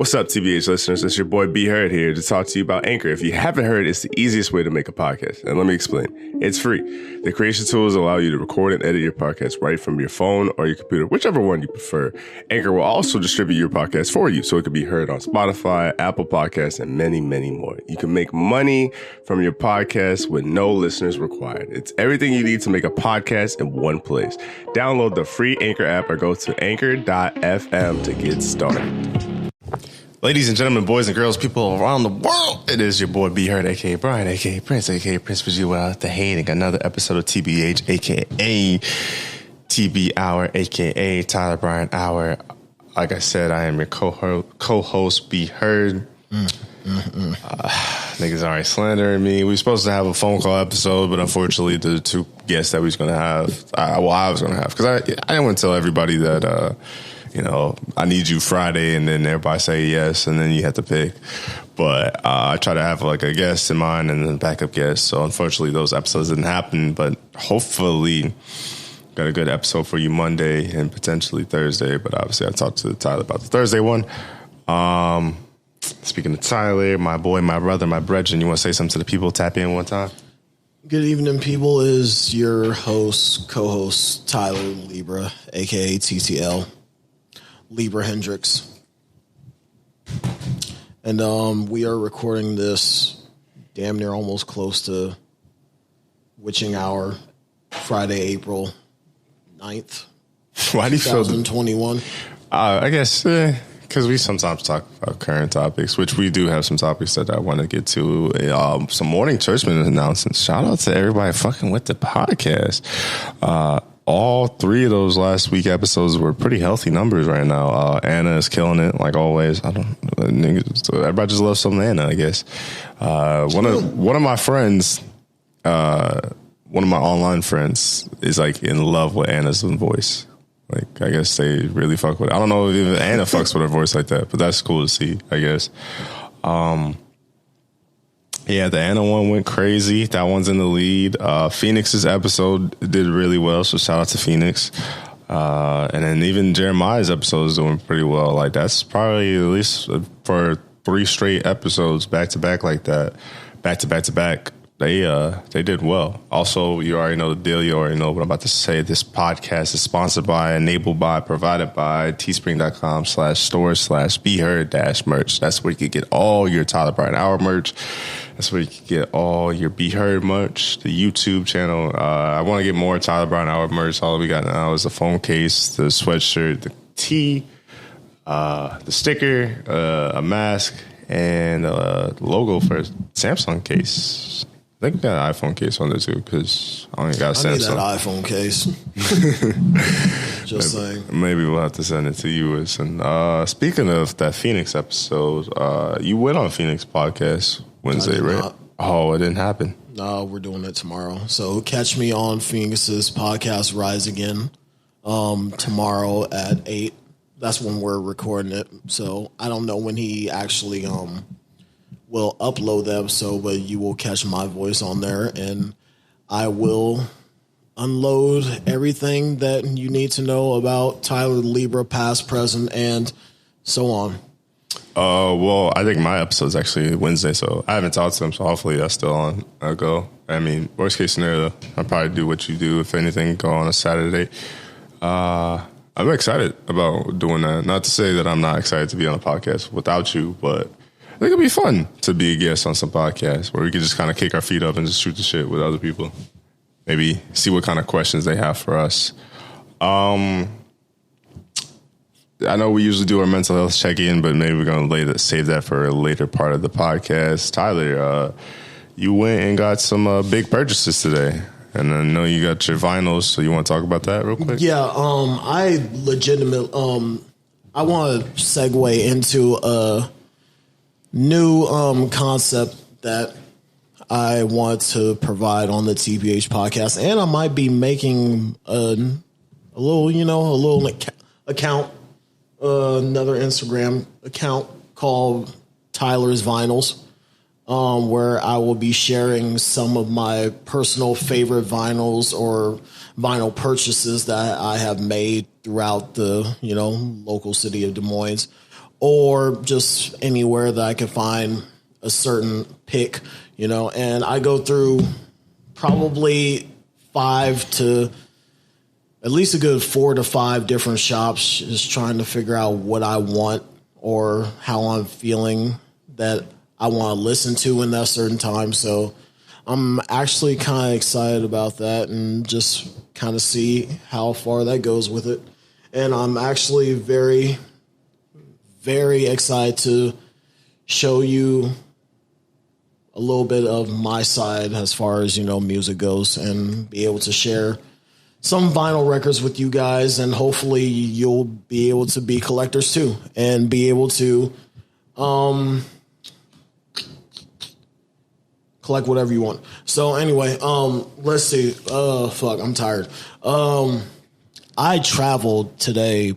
What's up, TBH listeners? It's your boy B Heard here to talk to you about Anchor. If you haven't heard, it's the easiest way to make a podcast. And let me explain. It's free. The creation tools allow you to record and edit your podcast right from your phone or your computer, whichever one you prefer. Anchor will also distribute your podcast for you so it can be heard on Spotify, Apple Podcasts, and many, many more. You can make money from your podcast with no listeners required. It's everything you need to make a podcast in one place. Download the free Anchor app or go to anchor.fm to get started. Ladies and gentlemen, boys and girls, people around the world, it is your boy B Heard, a.k.a. Brian, a.k.a. Prince, a.k.a. Prince for you out the hating. Another episode of TBH, a.k.a. TB Hour, a.k.a. Tyler Brian Hour. Like I said, I am your co-host, B Heard. Niggas already slandering me. We were supposed to have a phone call episode, but unfortunately, the two guests that we was going to have, I was going to have, because I didn't want to tell everybody that, I need you Friday, and then everybody say yes, and then you have to pick. But I try to have like a guest in mind and then backup guest. So unfortunately, those episodes didn't happen. But hopefully, got a good episode for you Monday and potentially Thursday. But obviously, I talked to Tyler about the Thursday one. Speaking of Tyler, my boy, my brother, my brethren, you want to say something to the people? Tap in one time. Good evening, people. Is your co-host Tyler Libra, aka TTL. Libra Hendricks. And we are recording this damn near almost close to witching hour, Friday, April 9th, Why do you feel 2021. I guess because we sometimes talk about current topics, which we do have some topics that I want to get to. Some morning churchman announcements. Shout out to everybody fucking with the podcast. All three of those last week episodes were pretty healthy numbers right now. Anna is killing it, like always. Everybody just loves some Anna, I guess. One of my friends, one of my online friends, is like in love with Anna's voice. Like, I guess they really fuck with it. I don't know if even Anna fucks with her voice like that, but that's cool to see, I guess. Yeah, the Anna one went crazy. That one's in the lead. Phoenix's episode did really well, so shout out to Phoenix. And then even Jeremiah's episode is doing pretty well. Like, that's probably at least for 3 straight episodes back to back like that, back to back to back. They did well. Also, you already know the deal. You already know what I'm about to say. This podcast is sponsored by, enabled by, provided by teespring.com/store/BeHeard-merch. That's where you can get all your Tyler Brian Hour merch. That's where you can get all your Be Heard merch, the YouTube channel. I want to get more Tyler Brian Hour merch. All we got now is the phone case, the sweatshirt, the tee, the sticker, a mask, and a logo for a Samsung case. I think we got an iPhone case on there too, because I only got a Samsung. I need that iPhone case. Just saying. Maybe we'll have to send it to you. And speaking of that Phoenix episode, you went on Phoenix podcast Wednesday, right? Not. Oh, it didn't happen. No, we're doing it tomorrow. So catch me on Phoenix's podcast, Rise Again, tomorrow at 8. That's when we're recording it. So I don't know when he actually will upload the episode, but you will catch my voice on there, and I will unload everything that you need to know about Tyler Libra, past, present, and so on. Well, I think my episode's actually Wednesday, so I haven't talked to him, so hopefully that's still on. I'll go. I mean, worst case scenario, I'll probably do what you do. If anything, go on a Saturday. I'm excited about doing that. Not to say that I'm not excited to be on a podcast without you, but I think it'd be fun to be a guest on some podcasts where we could just kind of kick our feet up and just shoot the shit with other people. Maybe see what kind of questions they have for us. I know we usually do our mental health check-in, but maybe we're going to save that for a later part of the podcast. Tyler, you went and got some big purchases today. And I know you got your vinyls, so you want to talk about that real quick? Yeah, I legitimately, I want to segue into a new concept that I want to provide on the TBH podcast, and I might be making a little account, another Instagram account called Tyler's Vinyls, where I will be sharing some of my personal favorite vinyls or vinyl purchases that I have made throughout the local city of Des Moines. or just anywhere that I can find a certain pick, and I go through probably 5 to at least a good 4 to 5 different shops, just trying to figure out what I want or how I'm feeling that I want to listen to in that certain time. So I'm actually kind of excited about that and just kind of see how far that goes with it. And I'm actually very, very excited to show you a little bit of my side as far as, music goes, and be able to share some vinyl records with you guys. And hopefully you'll be able to be collectors too and be able to collect whatever you want. So anyway, let's see. I'm tired. I traveled today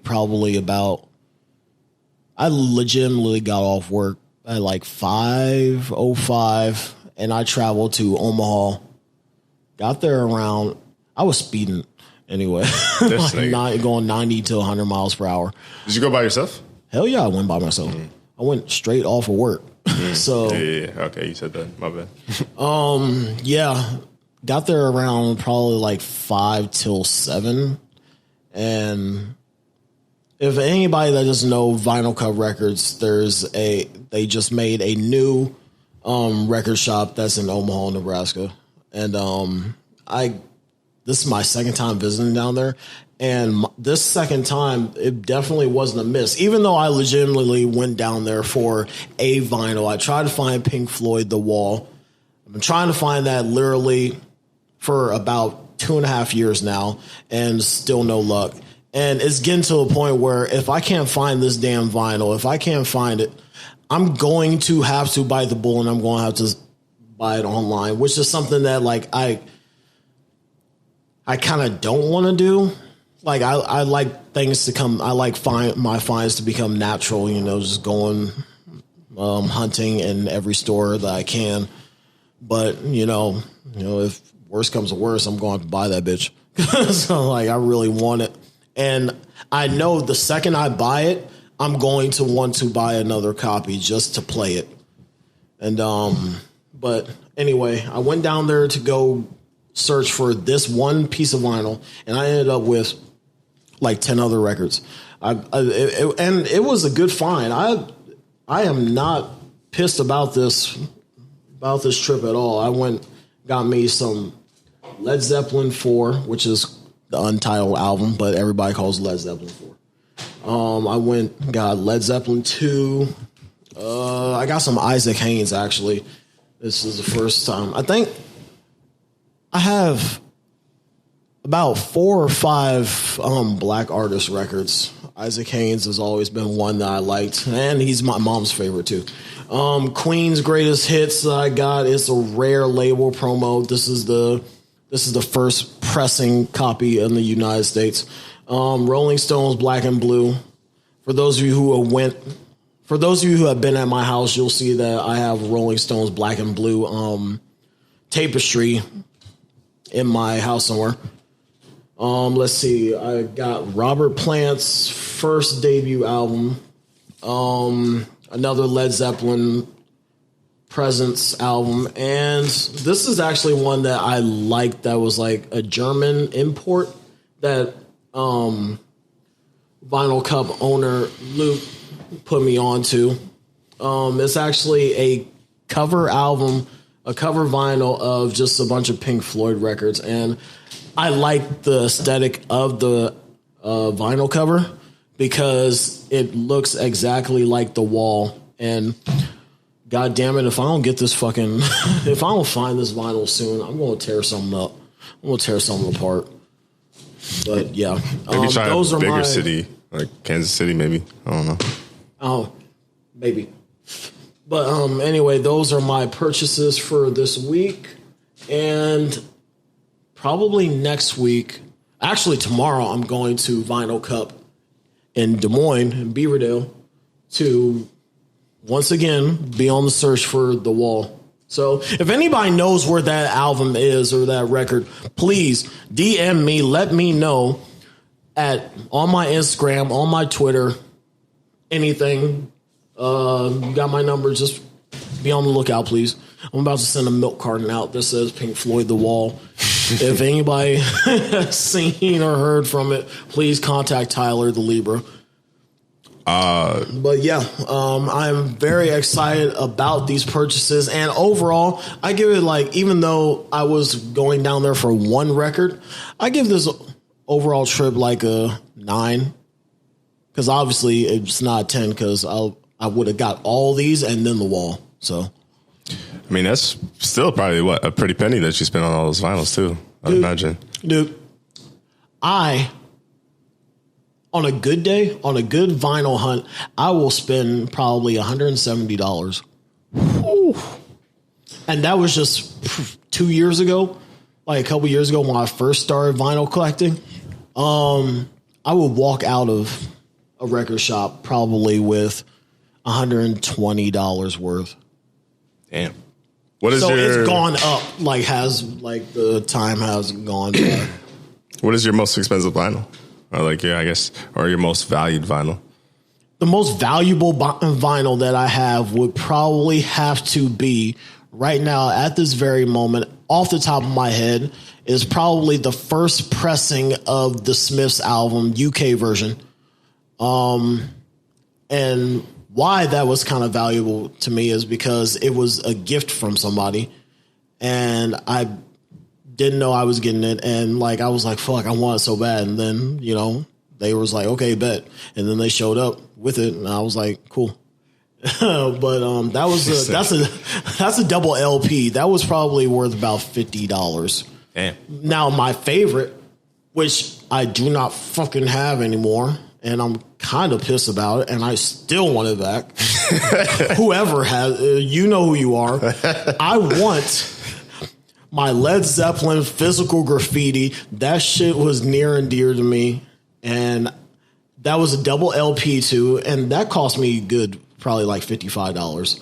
I legitimately got off work at like 5:05 and I traveled to Omaha. Got there around, I was speeding anyway. Like going 90 to 100 miles per hour. Did you go by yourself? Hell yeah, I went by myself. I went straight off of work. So yeah. Okay, you said that. My bad. Yeah. Got there around probably like 5 till 7. And if anybody that doesn't know Vinyl Cup Records, they just made a new record shop that's in Omaha, Nebraska. And this is my second time visiting down there. And this second time, it definitely wasn't a miss. Even though I legitimately went down there for a vinyl, I tried to find Pink Floyd, The Wall. I've been trying to find that literally for about 2.5 years now, and still no luck. And it's getting to a point where if I can't find this damn vinyl, if I can't find it, I'm going to have to bite the bullet, and I'm going to have to buy it online, which is something that like I kind of don't want to do. Like I like things to come. I like my finds to become natural. Just going hunting in every store that I can. But if worse comes to worse, I'm going to buy that bitch. So like I really want it, and I know the second I buy it, I'm going to want to buy another copy just to play it. And but anyway, I went down there to go search for this one piece of vinyl, and I ended up with like 10 other records. And it was a good find. I am not pissed about this trip at all. I got me some Led Zeppelin 4, which is the untitled album, but everybody calls Led Zeppelin 4. I got Led Zeppelin 2. I got some Isaac Hayes, actually. This is the first time. I think I have about 4 or 5 black artist records. Isaac Hayes has always been one that I liked, and he's my mom's favorite too. Queen's Greatest Hits that I got is a rare label promo. This is the first pressing copy in the United States. Rolling Stones Black and Blue. For those of you who have been at my house, you'll see that I have Rolling Stones Black and Blue tapestry in my house somewhere. Let's see. I got Robert Plant's first debut album. Another Led Zeppelin Presence album. And this is actually one that I liked that was like a German import that Vinyl Cup owner Luke put me on to. It's actually a cover album, a cover vinyl of just a bunch of Pink Floyd records. And I like the aesthetic of the vinyl cover because it looks exactly like The Wall. And God damn it, if I don't get this fucking, if I don't find this vinyl soon, I'm going to tear something up. I'm going to tear something apart. But yeah, maybe try a bigger city like Kansas City, maybe. I don't know. Oh, maybe. But anyway, those are my purchases for this week. And probably next week, actually tomorrow, I'm going to Vinyl Cup in Des Moines, in Beaverdale, to once again be on the search for The Wall. So if anybody knows where that album is or that record, please DM me, let me know on my Instagram, on my Twitter, anything. You got my number. Just be on the lookout, please. I'm about to send a milk carton out that says Pink Floyd The Wall. If anybody has seen or heard from it, please contact Tyler the Libra. But yeah, I'm very excited about these purchases. And overall, I give it like, even though I was going down there for one record, I give this overall trip like a 9. Because obviously it's not a 10 because I would have got all these and then The Wall. So, I mean, that's still probably a pretty penny that you spent on all those vinyls too, I'd imagine. Dude, on a good day, on a good vinyl hunt, I will spend probably $170. Ooh. And that was just 2 years ago, like a couple years ago when I first started vinyl collecting. I would walk out of a record shop probably with $120 worth. Damn. What is it's gone up, the time has gone by. What is your most expensive vinyl? Or your most valued vinyl? The most valuable vinyl that I have would probably have to be right now at this very moment, off the top of my head, is probably the first pressing of the Smiths album, UK version. And why that was kind of valuable to me is because it was a gift from somebody and I didn't know I was getting it. And I was like, fuck, I want it so bad. And then, they was like, okay, bet. And then they showed up with it and I was like, cool. But that's a double LP. That was probably worth about $50. Damn. Now my favorite, which I do not fucking have anymore, and I'm kind of pissed about it, and I still want it back. Whoever has, you know who you are. I want my Led Zeppelin physical graffiti. That shit was near and dear to me, and that was a double LP too, and that cost me good, probably like $55.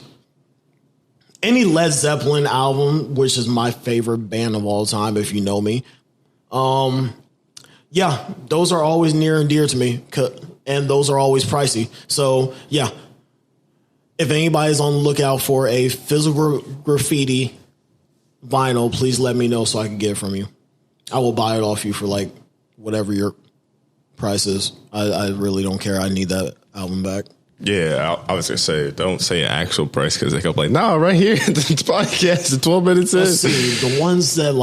Any Led Zeppelin album, which is my favorite band of all time, if you know me, yeah, those are always near and dear to me, and those are always pricey. So, yeah, if anybody's on the lookout for a physical graffiti vinyl, please let me know so I can get it from you. I will buy it off you for whatever your price is. I really don't care. I need that album back. Yeah, I was going to say, don't say an actual price because they go like, no, right here, this podcast, the 12 minutes in. Let's see, the ones that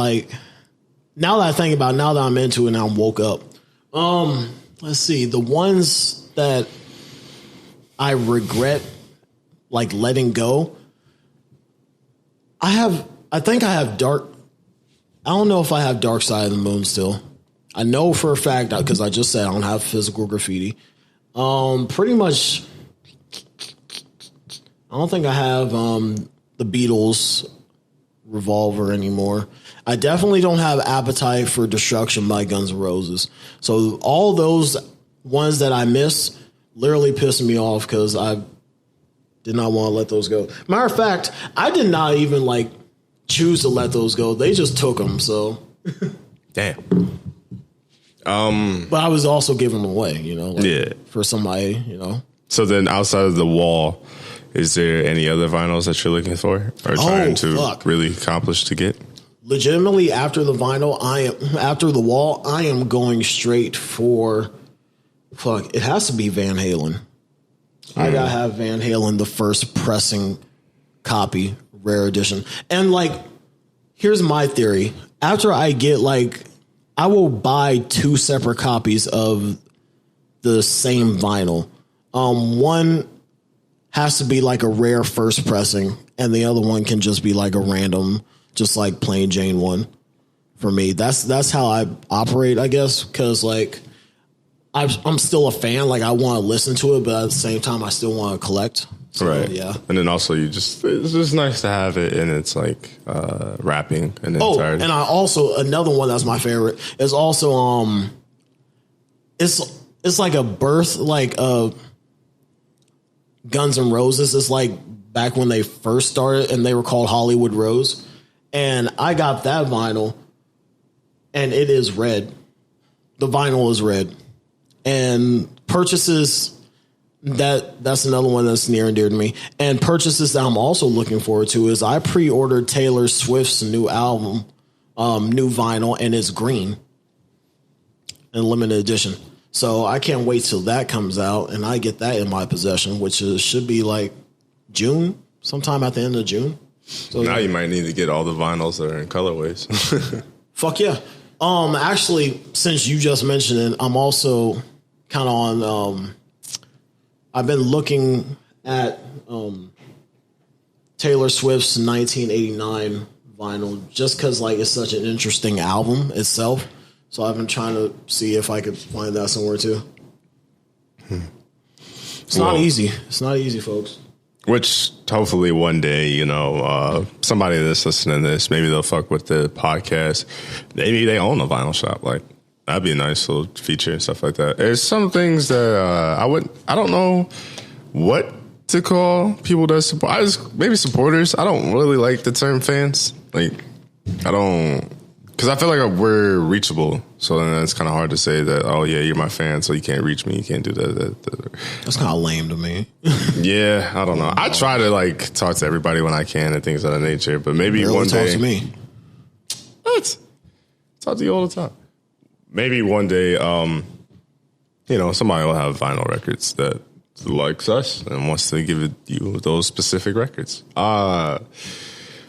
now that I think about it, now that I'm into it and I'm woke up, let's see, the ones that I regret letting go, I think I have I don't know if I have Dark Side of the Moon still. I know for a fact, because I just said I don't have physical graffiti. Pretty much, I don't think I have the Beatles Revolver anymore. I definitely don't have Appetite for Destruction by Guns N' Roses. So all those ones that I missed literally pissed me off because I did not want to let those go. Matter of fact, I did not even choose to let those go. They just took them. So damn. But I was also giving them away, for somebody, So then outside of The Wall, is there any other vinyls that you're looking for or trying to really accomplish to get? Legitimately, after the vinyl, after The Wall, I am going straight for, it has to be Van Halen. I gotta have Van Halen, the first pressing copy, rare edition. And here's my theory. After I get I will buy 2 separate copies of the same vinyl. One has to be a rare first pressing, and the other one can just be a random, just plain Jane one. For me, that's how I operate, I guess, because I'm still a fan. I want to listen to it, but at the same time, I still want to collect. So, right. Yeah. And then also it's just nice to have it, and it's wrapping and entirety. And I also, another one that's my favorite is also it's like a birth Guns N' Roses. It's back when they first started and they were called Hollywood Rose. And I got that vinyl and it is red. The vinyl is red. And purchases That's another one that's near and dear to me. And purchases that I'm also looking forward to is I pre-ordered Taylor Swift's new album, new vinyl, and it's green in limited edition. So I can't wait till that comes out and I get that in my possession, which should be like June, sometime at the end of June. So now you might need to get all the vinyls that are in colorways. Fuck yeah. Actually, since you just mentioned it, I'm also kind of on. I've been looking at Taylor Swift's 1989 vinyl just because like it's such an interesting album itself. So I've been trying to see if I could find that somewhere too. It's not easy. It's not easy, folks. Which hopefully one day, somebody that's listening to this, maybe they'll fuck with the podcast. Maybe they own a vinyl shop. Like that'd be a nice little feature and stuff like that. There's some things that I don't know what to call people that support. Maybe supporters. I don't really like the term fans. Like I don't. Because I feel like we're reachable, so then it's kind of hard to say that, oh, yeah, you're my fan, so you can't reach me, you can't do that. That's kind of lame to me. Yeah, I don't know. I try to, like, talk to everybody when I can and things of that nature, but maybe one day... talk to me. What? Talk to you all the time. Maybe one day, somebody will have vinyl records that likes us and wants to give you those specific records.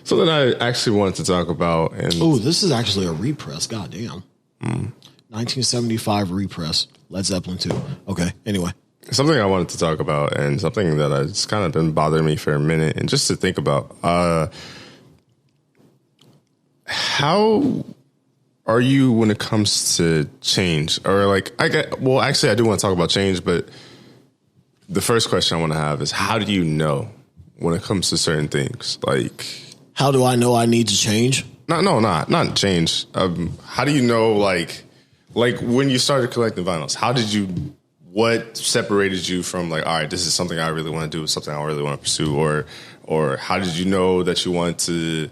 Something I actually wanted to talk about. Oh, this is actually a repress. Goddamn. 1975 repress. Led Zeppelin 2. Okay, anyway. Something I wanted to talk about and something that has kind of been bothering me for a minute and just to think about. How are you when it comes to change? Or like, actually, I do want to talk about change, but the first question I want to have is how do you know when it comes to certain things? Like... How do I know I need to change? Not change. How do you know, like when you started collecting vinyls, what separated you from like, all right, this is something I really want to do, something I really want to pursue, or how did you know that you want to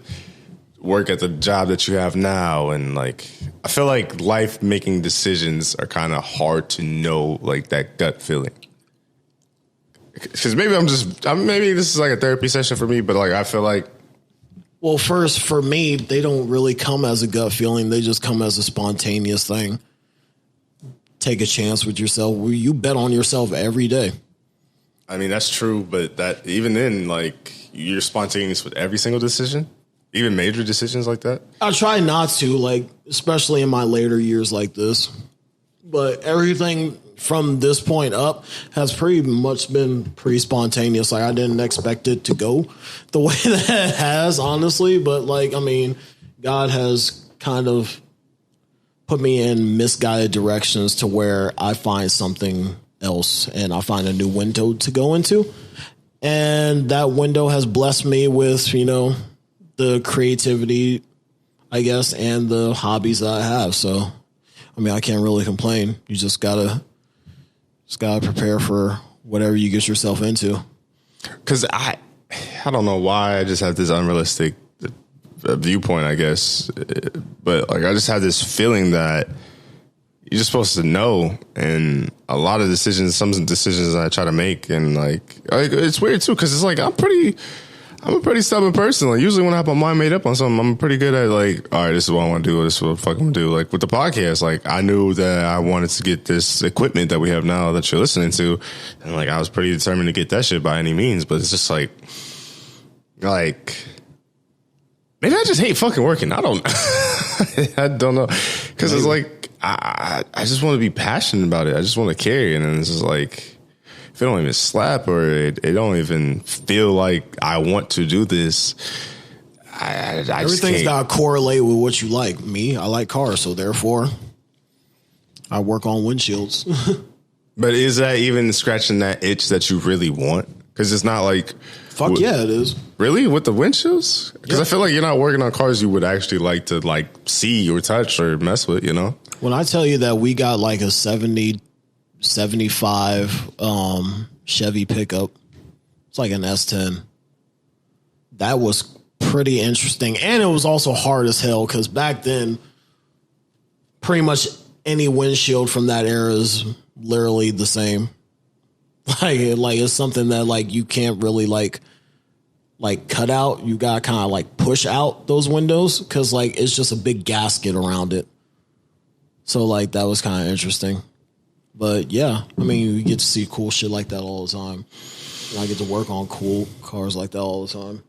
work at the job that you have now? And like, I feel like life making decisions are kind of hard to know, like that gut feeling. Because maybe maybe this is like a therapy session for me, but like, I feel like, well, first, for me, they don't really come as a gut feeling. They just come as a spontaneous thing. Take a chance with yourself. You bet on yourself every day. I mean, that's true. But that even then, like, you're spontaneous with every single decision, even major decisions like that. I try not to, like, especially in my later years like this. But everything from this point up has pretty much been pretty spontaneous. Like I didn't expect it to go the way that it has, honestly. But like, I mean, God has kind of put me in misguided directions to where I find something else and I find a new window to go into. And that window has blessed me with, the creativity, I guess, and the hobbies that I have. So, I mean, I can't really complain. You just gotta prepare for whatever you get yourself into. Because I don't know why I just have this unrealistic viewpoint, I guess. But like, I just have this feeling that you're just supposed to know. And a lot of decisions, some decisions I try to make, and like it's weird too, because it's like I'm a pretty stubborn person. Like usually when I have my mind made up on something, I'm pretty good at like, all right, this is what I want to do. This is what the fuck I'm going to do. Like with the podcast, like I knew that I wanted to get this equipment that we have now that you're listening to. And like, I was pretty determined to get that shit by any means, but it's just like maybe I just hate fucking working. I don't know. Cause it's like, I just want to be passionate about it. I just want to carry it. And it's just like, if it don't even slap or it don't even feel like I want to do this, I everything's got to correlate with what you like. Me, I like cars, so therefore I work on windshields. But is that even scratching that itch that you really want? Because it's not like... Fuck yeah, it is. Really? With the windshields? Because I feel like you're not working on cars you would actually like to like see or touch or mess with, When I tell you that we got like a 75 Chevy pickup. It's like an S10. That was pretty interesting. And it was also hard as hell because back then, pretty much any windshield from that era is literally the same. Like it's something that like you can't really like cut out. You gotta kind of like push out those windows because like it's just a big gasket around it. So like that was kind of interesting. But yeah, I mean, you get to see cool shit like that all the time. And I get to work on cool cars like that all the time.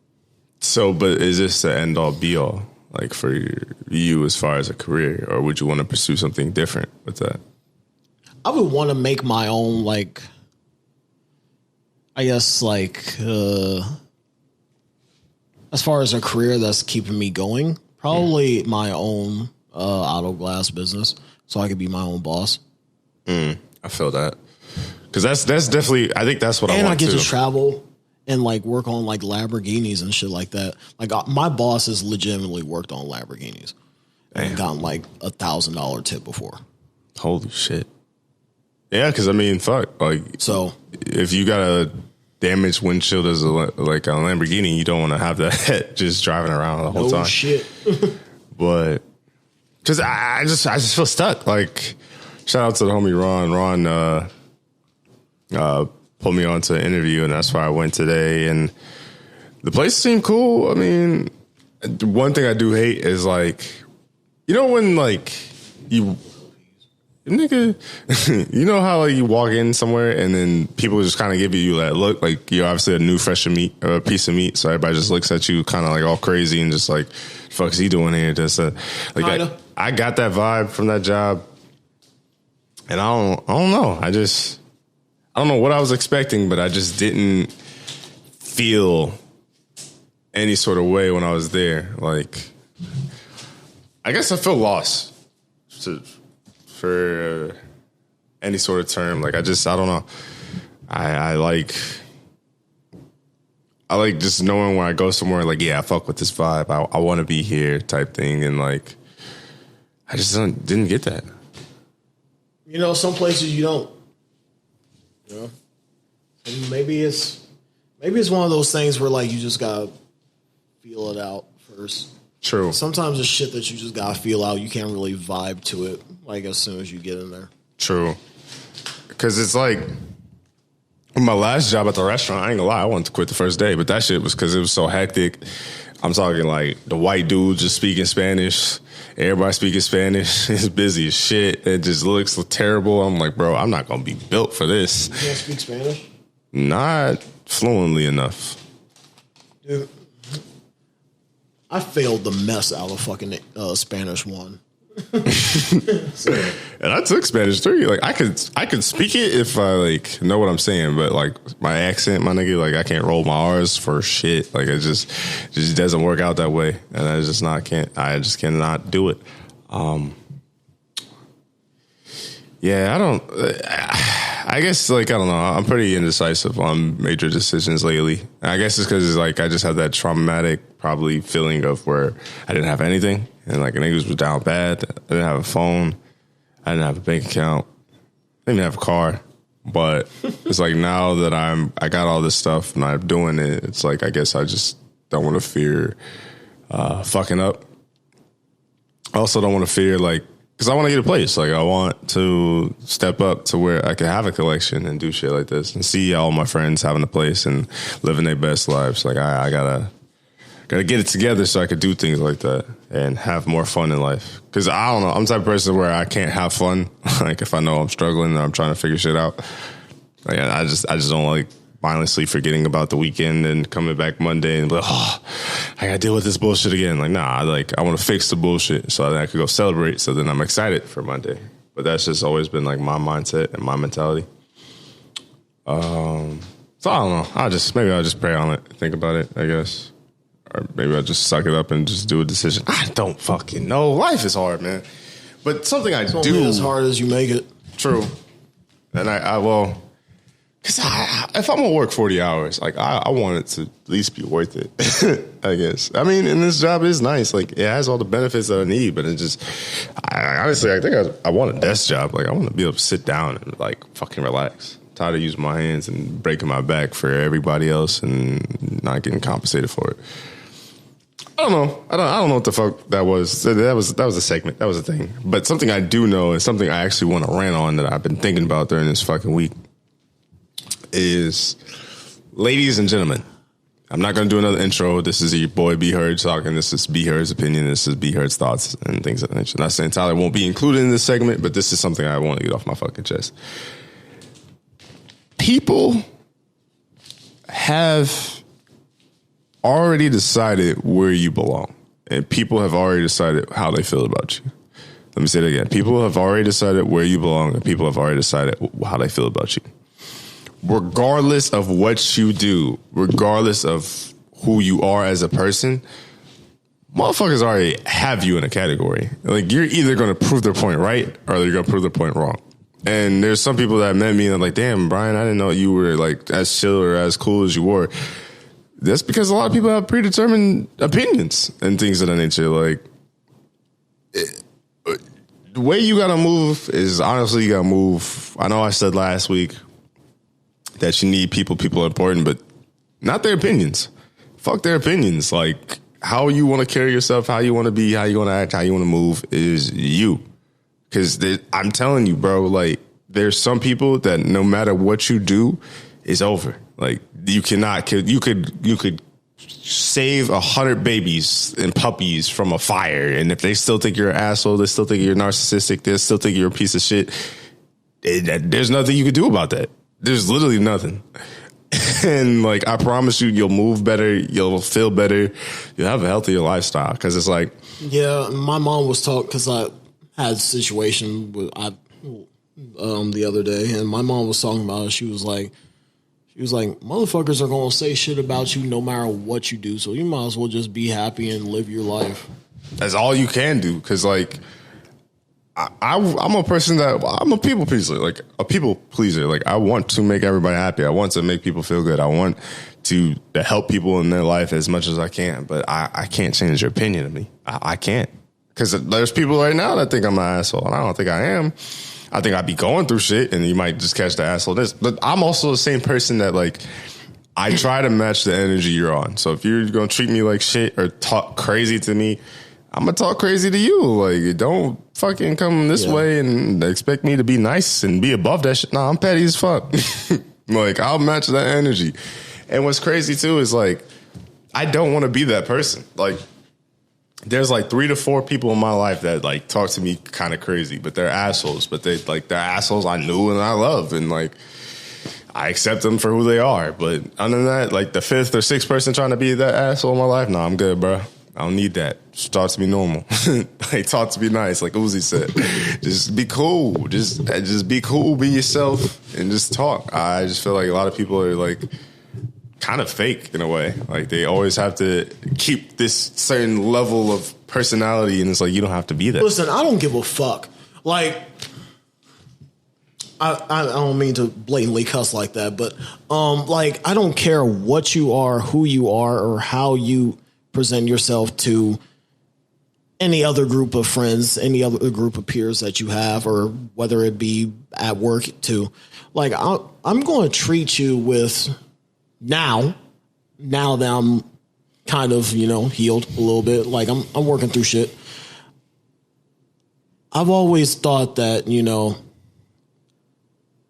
So, but is this the end all be all, like for you as far as a career, or would you want to pursue something different with that? I would want to make my own, like, I guess, like, as far as a career that's keeping me going, probably my own auto glass business, so I could be my own boss. I feel that. Because that's definitely, I think that's what I want to do. And I get to travel and like work on like Lamborghinis and shit like that. Like my boss has legitimately worked on Lamborghinis and gotten like $1,000 tip before. Holy shit. Yeah, because I mean, fuck. Like, so if you got a damaged windshield as like a Lamborghini, you don't want to have that just driving around the whole time. Oh shit. But because I just feel stuck. Like, shout out to the homie Ron. Ron put me on to an interview, and that's why I went today. And the place seemed cool. I mean, one thing I do hate is like, you know, when like you. Nigga, you know how like you walk in somewhere and then people just kind of give you that look like you're obviously a new fresh meat or a piece of meat, so everybody just looks at you kind of like all crazy and just like, fuck's he doing here? Just like I got that vibe from that job, and I don't know. I don't know what I was expecting, but I just didn't feel any sort of way when I was there. Like, I guess I feel lost. For any sort of term. Like, I don't know. I like just knowing when I go somewhere, like, yeah, I fuck with this vibe. I want to be here type thing. And like, I just didn't get that. You know, some places you don't. You know, and maybe it's one of those things where like you just gotta feel it out first. True. Sometimes it's shit that you just gotta feel out. You can't really vibe to it like as soon as you get in there. True. Because it's like my last job at the restaurant, I ain't gonna lie, I wanted to quit the first day, but that shit was because it was so hectic. I'm talking like the white dude just speaking Spanish, everybody speaking Spanish. It's busy as shit. It just looks terrible. I'm like, bro, I'm not gonna be built for this. You can't speak Spanish? Not fluently enough. Dude, I failed the mess out of fucking Spanish 1. And I took Spanish 3. Like, I could speak it if I like know what I'm saying, but like my accent, my nigga, like I can't roll my R's for shit. Like, it just doesn't work out that way, and I just cannot do it. Yeah, I guess, like, I don't know. I'm pretty indecisive on major decisions lately. I guess it's because, like, I just had that traumatic, probably, feeling of where I didn't have anything. And, like, niggas was down bad. I didn't have a phone. I didn't have a bank account. I didn't even have a car. But it's like now that I got all this stuff and I'm doing it, it's like I guess I just don't want to fear fucking up. I also don't want to fear, like, because I want to get a place. Like, I want to step up to where I can have a collection and do shit like this and see all my friends having a place and living their best lives. Like, I gotta get it together so I could do things like that and have more fun in life. Because I don't know, I'm the type of person where I can't have fun. Like, if I know I'm struggling or I'm trying to figure shit out, like, I just don't like mindlessly forgetting about the weekend and coming back Monday and be like, oh, I gotta deal with this bullshit again. Like, nah, I want to fix the bullshit so that I could go celebrate. So then I'm excited for Monday. But that's just always been like my mindset and my mentality. So I don't know. Maybe I'll just pray on it, think about it, I guess. Or maybe I'll just suck it up and just do a decision. I don't fucking know. Life is hard, man. But something I do as hard as you make it. True. And well, because if I'm going to work 40 hours, like, I want it to at least be worth it, I guess. I mean, and this job is nice. Like, it has all the benefits that I need, but it just, honestly, I think I want a desk job. Like, I want to be able to sit down and, like, fucking relax. I'm tired of using my hands and breaking my back for everybody else and not getting compensated for it. I don't know. I don't know what the fuck that was. That was a segment. That was a thing. But something I do know is something I actually want to rant on that I've been thinking about during this fucking week is, ladies and gentlemen, I'm not going to do another intro. This is your boy B Heard talking. This is B Heard's opinion. This is B Heard's thoughts and things of that nature. Not saying Tyler won't be included in this segment, but this is something I want to get off my fucking chest. People have already decided where you belong, and people have already decided how they feel about you. Let me say it again. People have already decided where you belong, and people have already decided how they feel about you. Regardless of what you do, regardless of who you are as a person, motherfuckers already have you in a category. Like, you're either going to prove their point right or they're going to prove their point wrong. And there's some people that met me and they're like, damn, Brian, I didn't know you were like as chill or as cool as you were. That's because a lot of people have predetermined opinions and things of that nature. Like, the way you got to move is, honestly, you got to move. I know I said last week that you need people. People are important, but not their opinions. Fuck their opinions. Like, how you want to carry yourself, how you want to be, how you want to act, how you want to move is you. Because I'm telling you, bro, like, there's some people that no matter what you do, it's over. Like, you could save 100 babies and puppies from a fire, and if they still think you're an asshole, they still think you're narcissistic, they still think you're a piece of shit, there's nothing you can do about that. There's literally nothing. And, like, I promise you, you'll move better, you'll feel better, you'll have a healthier lifestyle. Because it's like, yeah, my mom was talking, because I had a situation with the other day, and my mom was talking about it. She was like, motherfuckers are gonna say shit about you no matter what you do, so you might as well just be happy and live your life. That's all you can do. Because, like, I'm a person that I'm a people pleaser. Like, a people pleaser. Like, I want to make everybody happy. I want to make people feel good. I want to help people in their life as much as I can. But I can't change your opinion of me. I can't. Because there's people right now that think I'm an asshole, and I don't think I am. I think I'd be going through shit, and you might just catch the asshole. But I'm also the same person that, like, I try to match the energy you're on. So if you're going to treat me like shit or talk crazy to me, I'm going to talk crazy to you. Like, don't fucking come this way and expect me to be nice and be above that shit. Nah, I'm petty as fuck. Like, I'll match that energy. And what's crazy, too, is, like, I don't want to be that person. Like, there's like 3 to 4 people in my life that like talk to me kind of crazy, but they're assholes. But they're assholes I knew and I love, and like I accept them for who they are. But other than that, like the 5th or 6th person trying to be that asshole in my life, I'm good, bro. I don't need that. Just talk to me normal. Like, talk to me nice, like Uzi said. Just be cool. Just be cool. Be yourself and just talk. I just feel like a lot of people are like kind of fake in a way. Like, they always have to keep this certain level of personality, and it's like, you don't have to be that. Listen, I don't give a fuck. Like, I don't mean to blatantly cuss like that, but like, I don't care what you are, who you are, or how you present yourself to any other group of friends, any other group of peers that you have, or whether it be at work too. Like, I'm going to treat you with now that I'm kind of, healed a little bit. Like, I'm working through shit. I've always thought that,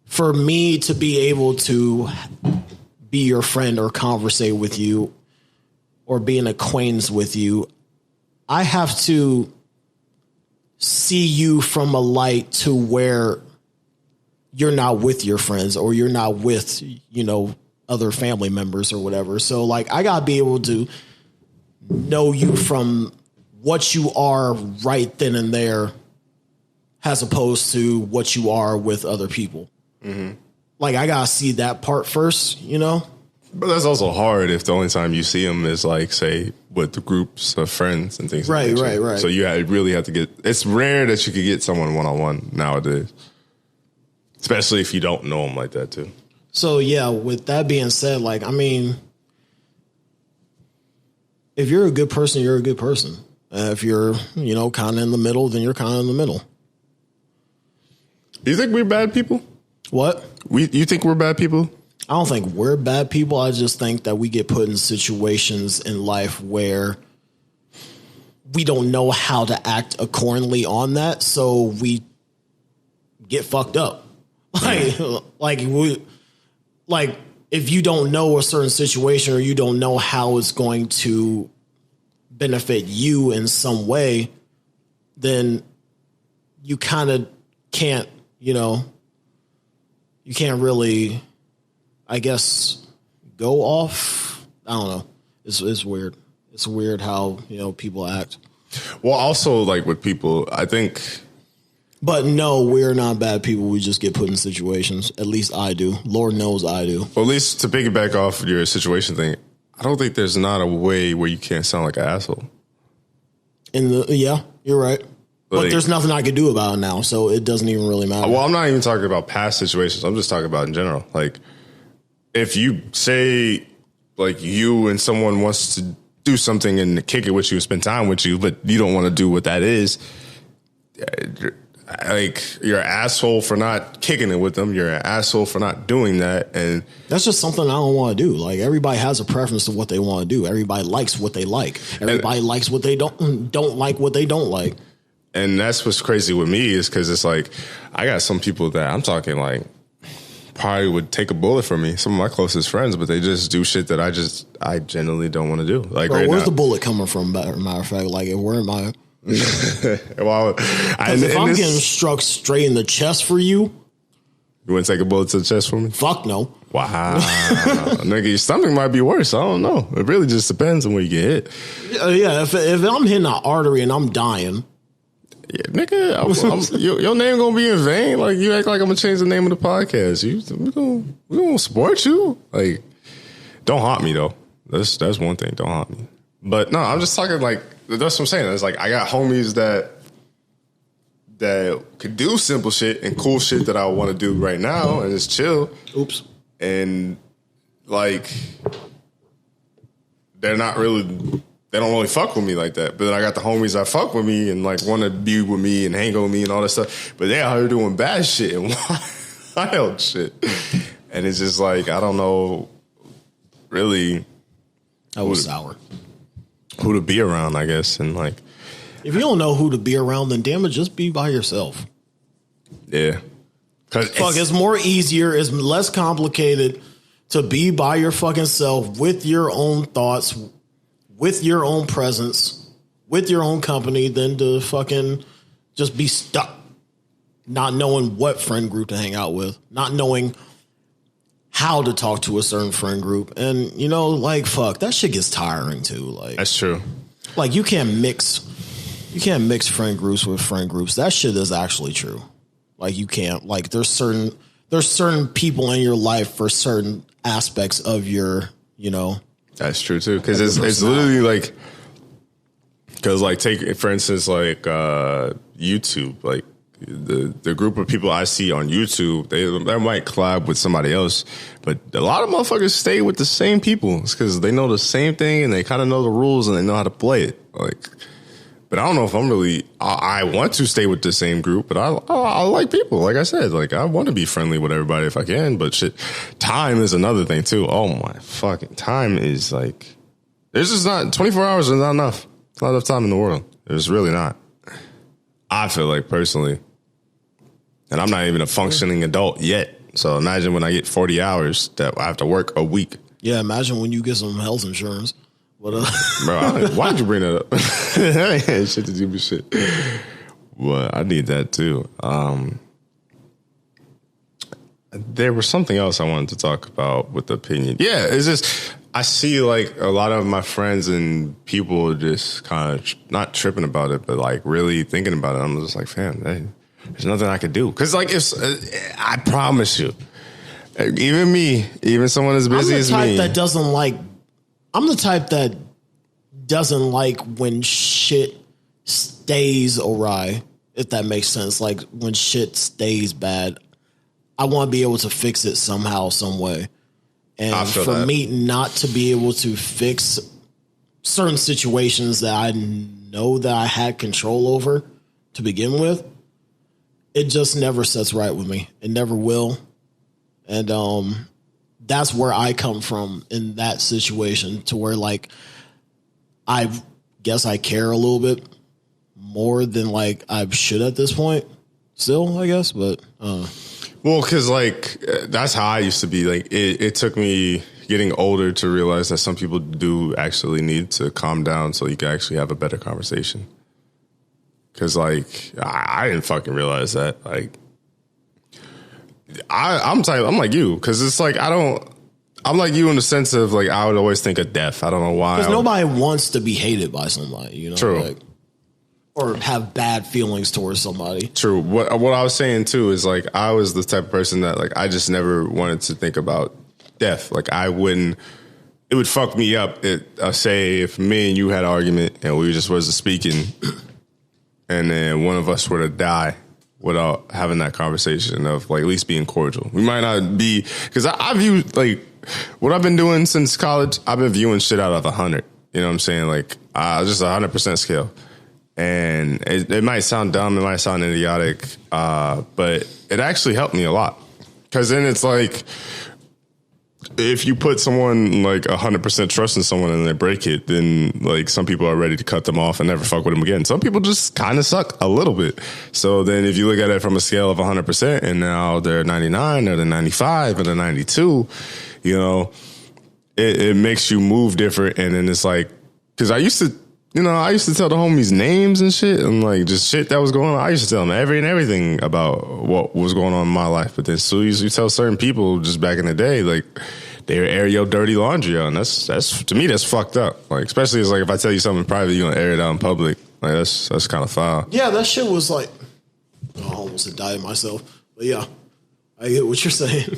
for me to be able to be your friend or conversate with you or be an acquaintance with you, I have to see you from a light to where you're not with your friends or you're not with, other family members or whatever. So, like, I gotta be able to know you from what you are right then and there, as opposed to what you are with other people. Mm-hmm. Like, I gotta see that part first, But that's also hard if the only time you see them is, like, say, with the groups of friends and things. Right. So you really have to get. It's rare that you could get someone one-on-one nowadays, especially if you don't know them like that too. So, yeah, with that being said, like, I mean, if you're a good person, you're a good person. If you're, kind of in the middle, then you're kind of in the middle. Do you think we're bad people? What? You think we're bad people? I don't think we're bad people. I just think that we get put in situations in life where we don't know how to act accordingly on that. So we get fucked up. like, if you don't know a certain situation or you don't know how it's going to benefit you in some way, then you kind of can't, you can't really, I guess, go off. I don't know. It's weird. It's weird how, people act. Well, also, like, with people, I think. But no, we're not bad people. We just get put in situations. At least I do. Lord knows I do. Well, at least to piggyback off your situation thing, I don't think there's not a way where you can't sound like an asshole. Yeah, you're right. But there's nothing I can do about it now, so it doesn't even really matter. Well, I'm not even talking about past situations. I'm just talking about in general. Like, if you say, like, you and someone wants to do something and kick it with you, spend time with you, but you don't want to do what that is, like, you're an asshole for not kicking it with them. You're an asshole for not doing that. And that's just something I don't want to do. Like, everybody has a preference to what they want to do. Everybody likes what they like. Everybody likes what they don't like what they don't like. And that's what's crazy with me is because it's like, I got some people that I'm talking like probably would take a bullet for me. Some of my closest friends, but they just do shit that I genuinely don't want to do. Like, bro, where's the bullet coming from? Matter of fact, like, where am I? Well, if I'm getting struck straight in the chest for you, you wouldn't take a bullet to the chest for me? Fuck no. Wow. Nigga, your stomach might be worse. I don't know. It really just depends on where you get hit. Yeah, if I'm hitting an artery and I'm dying. Yeah, nigga, your name gonna be in vain. Like, you act like I'm gonna change the name of the podcast. We gonna support you. Like, don't haunt me though. That's one thing. Don't haunt me. But no, I'm just talking like, that's what I'm saying. It's like, I got homies that could do simple shit and cool shit that I want to do right now and just chill. Oops. And like, they don't really fuck with me like that. But then I got the homies that fuck with me and like want to be with me and hang with me and all that stuff. But they out here doing bad shit and wild shit. And it's just like, I don't know really. That was sour. Who to be around, I guess. And like, if you don't know who to be around, then damn it, just be by yourself. Yeah. It's more easier, it's less complicated to be by your fucking self with your own thoughts, with your own presence, with your own company than to fucking just be stuck not knowing what friend group to hang out with, not knowing how to talk to a certain friend group. And, like, fuck, that shit gets tiring too. Like, that's true. Like, you can't mix friend groups with friend groups. That shit is actually true. Like, you can't. Like, there's certain people in your life for certain aspects of your, That's true too. Because it's literally like, because like, take for instance, like YouTube, like the group of people I see on YouTube, they might collab with somebody else, but a lot of motherfuckers stay with the same people because they know the same thing and they kind of know the rules and they know how to play it. Like, but I don't know if I'm really. I want to stay with the same group, but I like people. Like I said, like, I want to be friendly with everybody if I can. But shit, time is another thing too. Oh my fucking time is like, there's just not 24 hours is not enough. It's not enough time in the world. It's really not. I feel like personally, and I'm not even a functioning adult yet. So imagine when I get 40 hours that I have to work a week. Yeah, imagine when you get some health insurance. What Bro, why'd you bring that up? That ain't shit to do with shit. Well, I need that too. There was something else I wanted to talk about with the opinion. Yeah, it's just, I see like a lot of my friends and people just kind of not tripping about it, but like really thinking about it. I'm just like, fam, there's nothing I could do. Cause like, I promise you, even someone as busy as me. I'm the type that doesn't like when shit stays awry, if that makes sense. Like, when shit stays bad, I want to be able to fix it somehow, some way. And for me not to be able to fix certain situations that I know that I had control over to begin with, it just never sets right with me. It never will. And that's where I come from in that situation, to where like, I guess I care a little bit more than like I should at this point still, I guess. But Well, because like that's how I used to be. Like it took me getting older to realize that some people do actually need to calm down so you can actually have a better conversation. Because like I didn't fucking realize that. Like I'm like you, because it's like I'm like you in the sense of like I would always think of death. I don't know why. Because nobody wants to be hated by somebody, you know? True. Like, or have bad feelings towards somebody. True. What I was saying too is like I was the type of person that like I just never wanted to think about death. Like I wouldn't. It would fuck me up. Say if me and you had an argument and we just wasn't speaking, and then one of us were to die without having that conversation of like at least being cordial. We might not be, because I view like what I've been doing since college. I've been viewing shit out of 100. You know what I'm saying? Like just 100% scale. And it might sound dumb, it might sound idiotic, but it actually helped me a lot. Because then it's like, if you put someone like 100% trust in someone and they break it, then like some people are ready to cut them off and never fuck with them again. Some people just kind of suck a little bit. So then if you look at it from a scale of 100% and now they're 99 or they're 95 or they're 92, you know, it makes you move different. And then it's like, because I used to tell the homies names and shit and like just shit that was going on. I used to tell them everything about what was going on in my life. But then as soon as you tell certain people just back in the day, like they would air your dirty laundry out. And that's to me, that's fucked up. Like, especially as like if I tell you something private, you're gonna air it out in public. Like that's kind of foul. Yeah, that shit was like, I almost had died myself. But yeah, I get what you're saying.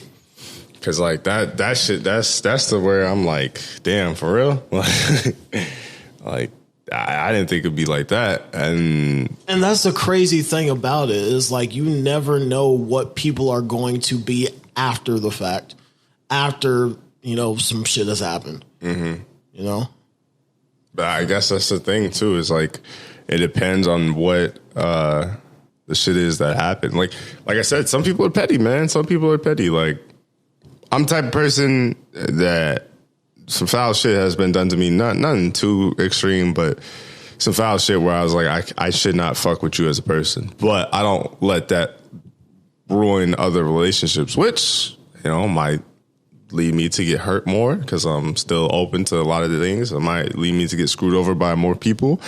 Cause like that shit, that's the where I'm like, damn, for real? Like I didn't think it'd be like that. And that's the crazy thing about it is like you never know what people are going to be after the fact, after, you know, some shit has happened. Mm-hmm. You know? But I guess that's the thing too, is like it depends on what the shit is that happened. Like I said, some people are petty, man. Some people are petty. Like I'm the type of person that some foul shit has been done to me. Nothing too extreme, but some foul shit where I was like, I should not fuck with you as a person. But I don't let that ruin other relationships, which, you know, might lead me to get hurt more because I'm still open to a lot of the things. It might lead me to get screwed over by more people.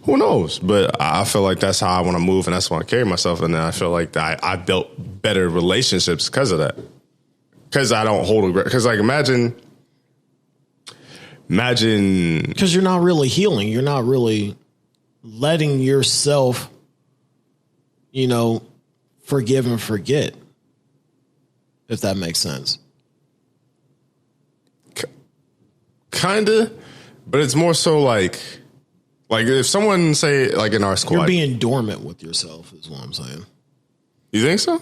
Who knows? But I feel like that's how I want to move and that's how I carry myself. And then I feel like that I built better relationships because of that. Because I don't hold a grudge. Because like imagine because you're not really healing. You're not really letting yourself, you know, forgive and forget, if that makes sense. Kind of, but it's more so like if someone say like in our squad, you're being dormant with yourself is what I'm saying. You think so?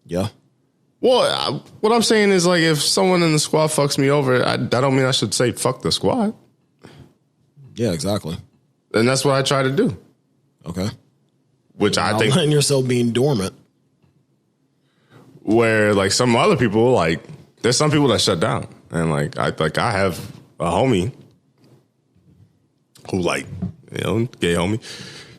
Yeah. Well, what I'm saying is like if someone in the squad fucks me over, that don't mean I should say fuck the squad. Yeah, exactly. And that's what I try to do. Okay. Which you're I think letting yourself being dormant. Where like some other people, like there's some people that shut down, and like I have a homie who like, you know, gay homie,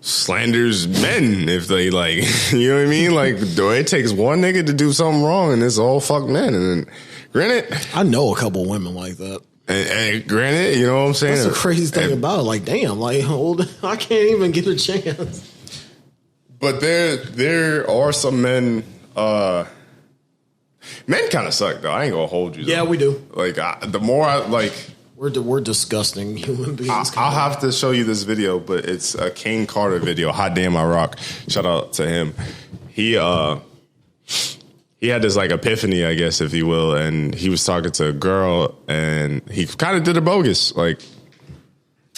slanders men if they like, you know what I mean? Like it takes one nigga to do something wrong and it's all fuck men. And then granted, I know a couple women like that. And granted, you know what I'm saying? That's the crazy thing about it. Like, damn, like I can't even get a chance. But there are some men, men kind of suck though. I ain't gonna hold you. Yeah, though. we do. Like the more I like, we're disgusting human beings. I'll have to show you this video, but it's a Kane Carter video. Hot damn, I rock! Shout out to him. He had this like epiphany, I guess, if you will, and he was talking to a girl, and he kind of did her bogus. Like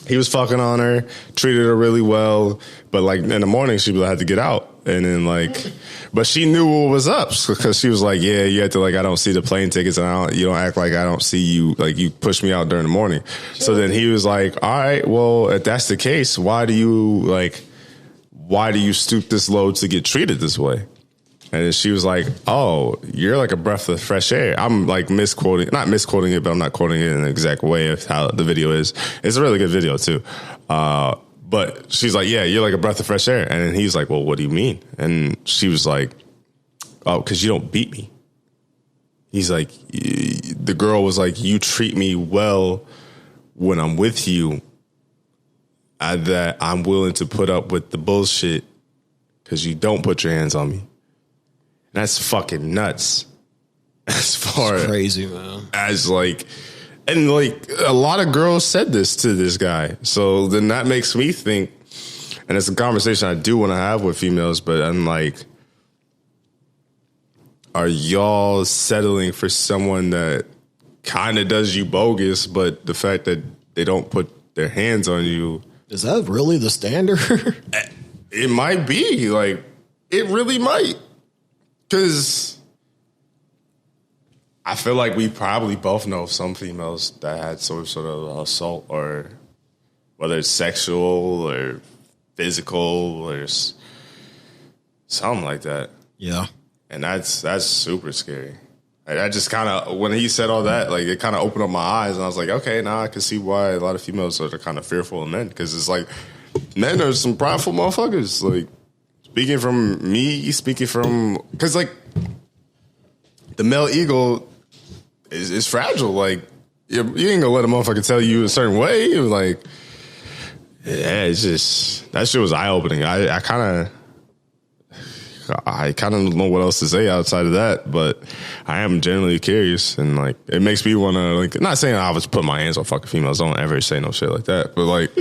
he was fucking on her, treated her really well, but like in the morning she had to get out. And then like, but she knew what was up because she was like, yeah, you had to like, I don't see the plane tickets and you don't act like I don't see you. Like you push me out during the morning. Sure. So then he was like, all right, well, if that's the case, why do you stoop this low to get treated this way? And then she was like, oh, you're like a breath of fresh air. I'm like not misquoting it, but I'm not quoting it in the exact way of how the video is. It's a really good video too. But she's like, yeah, you're like a breath of fresh air. And then he's like, well, what do you mean? And she was like, oh, because you don't beat me. He's like, the girl was like, you treat me well when I'm with you, that I'm willing to put up with the bullshit because you don't put your hands on me. And that's fucking nuts. As far crazy, man. As like, and like a lot of girls said this to this guy. So then that makes me think, and it's a conversation I do want to have with females, but I'm like, are y'all settling for someone that kind of does you bogus, but the fact that they don't put their hands on you? Is that really the standard? It might be. Like, it really might. Because I feel like we probably both know some females that had some sort of assault, or whether it's sexual or physical or something like that. Yeah. And that's super scary. I just kind of, when he said all that, like, it kind of opened up my eyes, and I was like, okay, now I can see why a lot of females are kind of fearful of men, because it's like, men are some prideful motherfuckers. Like, speaking from, because like, the male ego is fragile. Like, you ain't gonna let a motherfucker tell you a certain way. Like, yeah, it's just, that shit was eye opening. I kind of don't know what else to say outside of that, but I am genuinely curious, and like, it makes me want to, like, not saying I was put my hands on fucking females, don't ever say no shit like that, but like,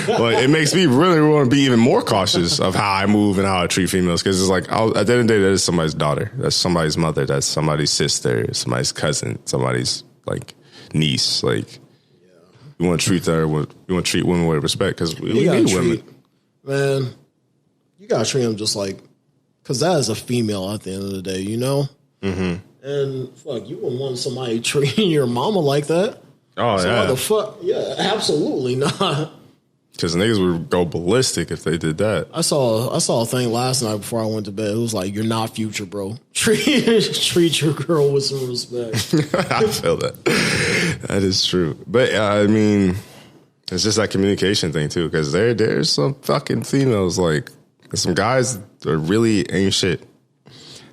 like, it makes me really want to be even more cautious of how I move and how I treat females, because it's like, at the end of the day, that is somebody's daughter, that's somebody's mother, that's somebody's sister, somebody's cousin, somebody's like niece. Like, you want to treat women with respect, because we need women. Man, you gotta treat them just like, because that is a female at the end of the day, you know? Mm-hmm. And fuck, you wouldn't want somebody treating your mama like that. Oh, so yeah. What the fuck? Yeah, absolutely not. Because niggas would go ballistic if they did that. I saw a thing last night before I went to bed. It was like, you're not Future, bro. Treat your girl with some respect. I feel that. That is true. But I mean, it's just that communication thing too, because there's some fucking females, like, some guys that really ain't shit.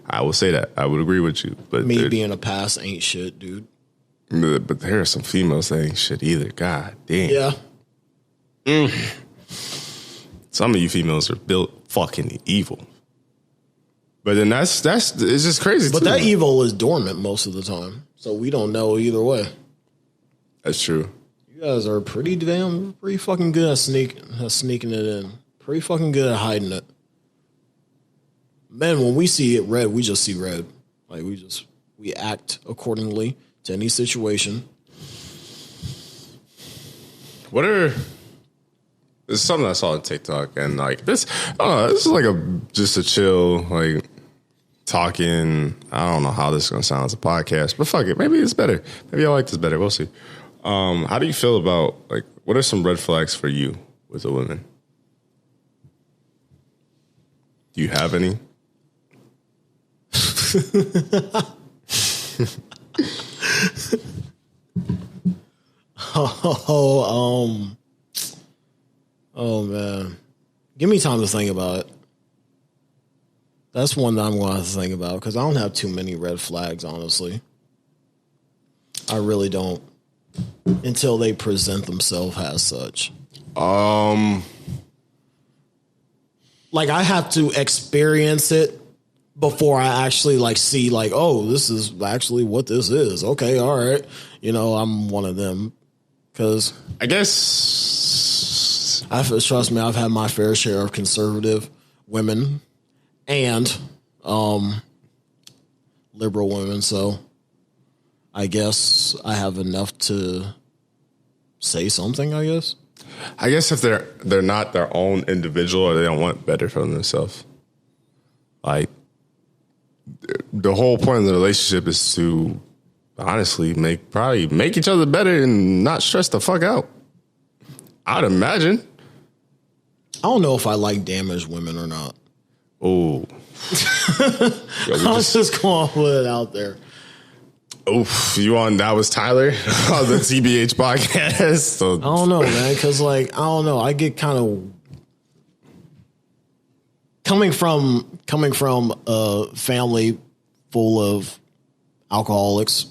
I will say that. I would agree with you. But me being a past ain't shit, dude. But there are some females that ain't shit either. God damn. Yeah. Some of you females are built fucking evil. But then it's just crazy. But too. that evil is dormant most of the time, so we don't know either way. That's true. You guys are pretty fucking good at sneaking it in. Pretty fucking good at hiding it. Man, when we see it red, we just see red. Like, we act accordingly to any situation. This is something I saw on TikTok, and like this is like just a chill, like, talking. I don't know how this is gonna sound as a podcast, but fuck it, maybe it's better. Maybe I like this better. We'll see. How do you feel about, like, what are some red flags for you with a woman? Do you have any? Oh man, give me time to think about it. That's one that I'm going to have to think about, because I don't have too many red flags, honestly. I really don't, until they present themselves as such. Like, I have to experience it before I actually, like, see, like, oh, this is actually what this is. Okay, all right. You know, I'm one of them. Because I guess, trust me, I've had my fair share of conservative women and liberal women. So I guess I have enough to say something, I guess. I guess if they're not their own individual, or they don't want better for themselves. Like, the whole point of the relationship is to honestly make each other better and not stress the fuck out. I'd imagine. I don't know if I like damaged women or not. Oh. I'm just going to put it out there. Oof, that was Tyler on the TBH podcast. So. I don't know, man, because, like, I don't know. I get kind of coming from a family full of alcoholics,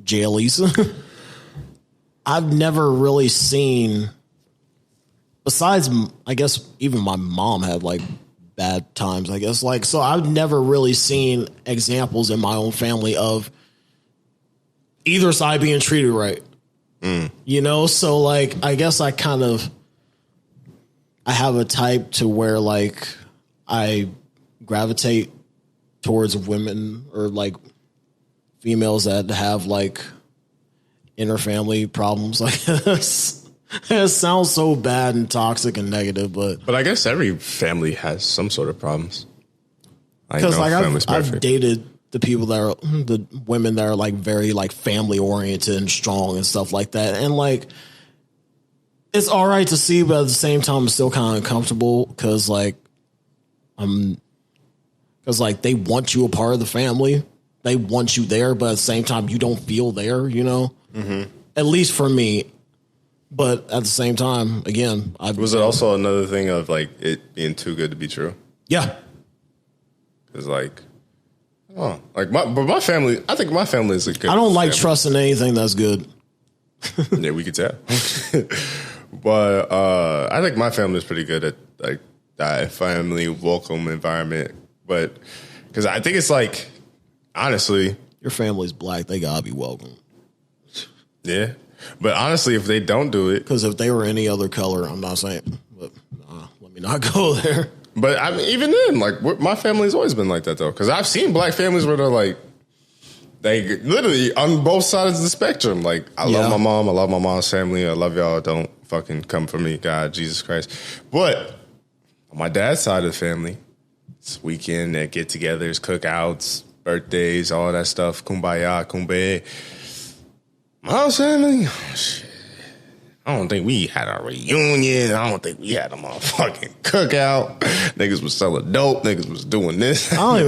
jailies, I've never really seen, besides, I guess even my mom had like bad times, I guess. Like, so I've never really seen examples in my own family of either side being treated right. You know? So like, I guess I have a type to where like I gravitate towards women or like females that have like inner family problems. Like it sounds so bad and toxic and negative, but I guess every family has some sort of problems. Because like I've dated the people that are the women that are like very like family oriented and strong and stuff like that, and like it's all right to see, but at the same time, I'm still kind of uncomfortable because like they want you a part of the family, they want you there, but at the same time, you don't feel there. You know, at least for me. But at the same time, again, was it also another thing of like it being too good to be true? Yeah, because like, my family, I think my family is a good. I don't like family. trusting anything that's good. Yeah, we could tell. But I think my family is pretty good at like that family welcome environment. But because I think it's like, honestly, your family's black, they gotta be welcome. Yeah. But honestly, if they don't do it... Because if they were any other color, I'm not saying, but let me not go there. But I mean, even then, like, my family's always been like that, though. Because I've seen black families where they're like, they literally on both sides of the spectrum. Like, I love my mom. I love my mom's family. I love y'all. Don't fucking come for me, God, Jesus Christ. But on my dad's side of the family, it's weekend, they get-togethers, cookouts, birthdays, all that stuff. Kumbaya, kumbaya. My family, shit. I don't think we had a reunion. I don't think we had a motherfucking cookout. Niggas was selling dope. Niggas was doing this. I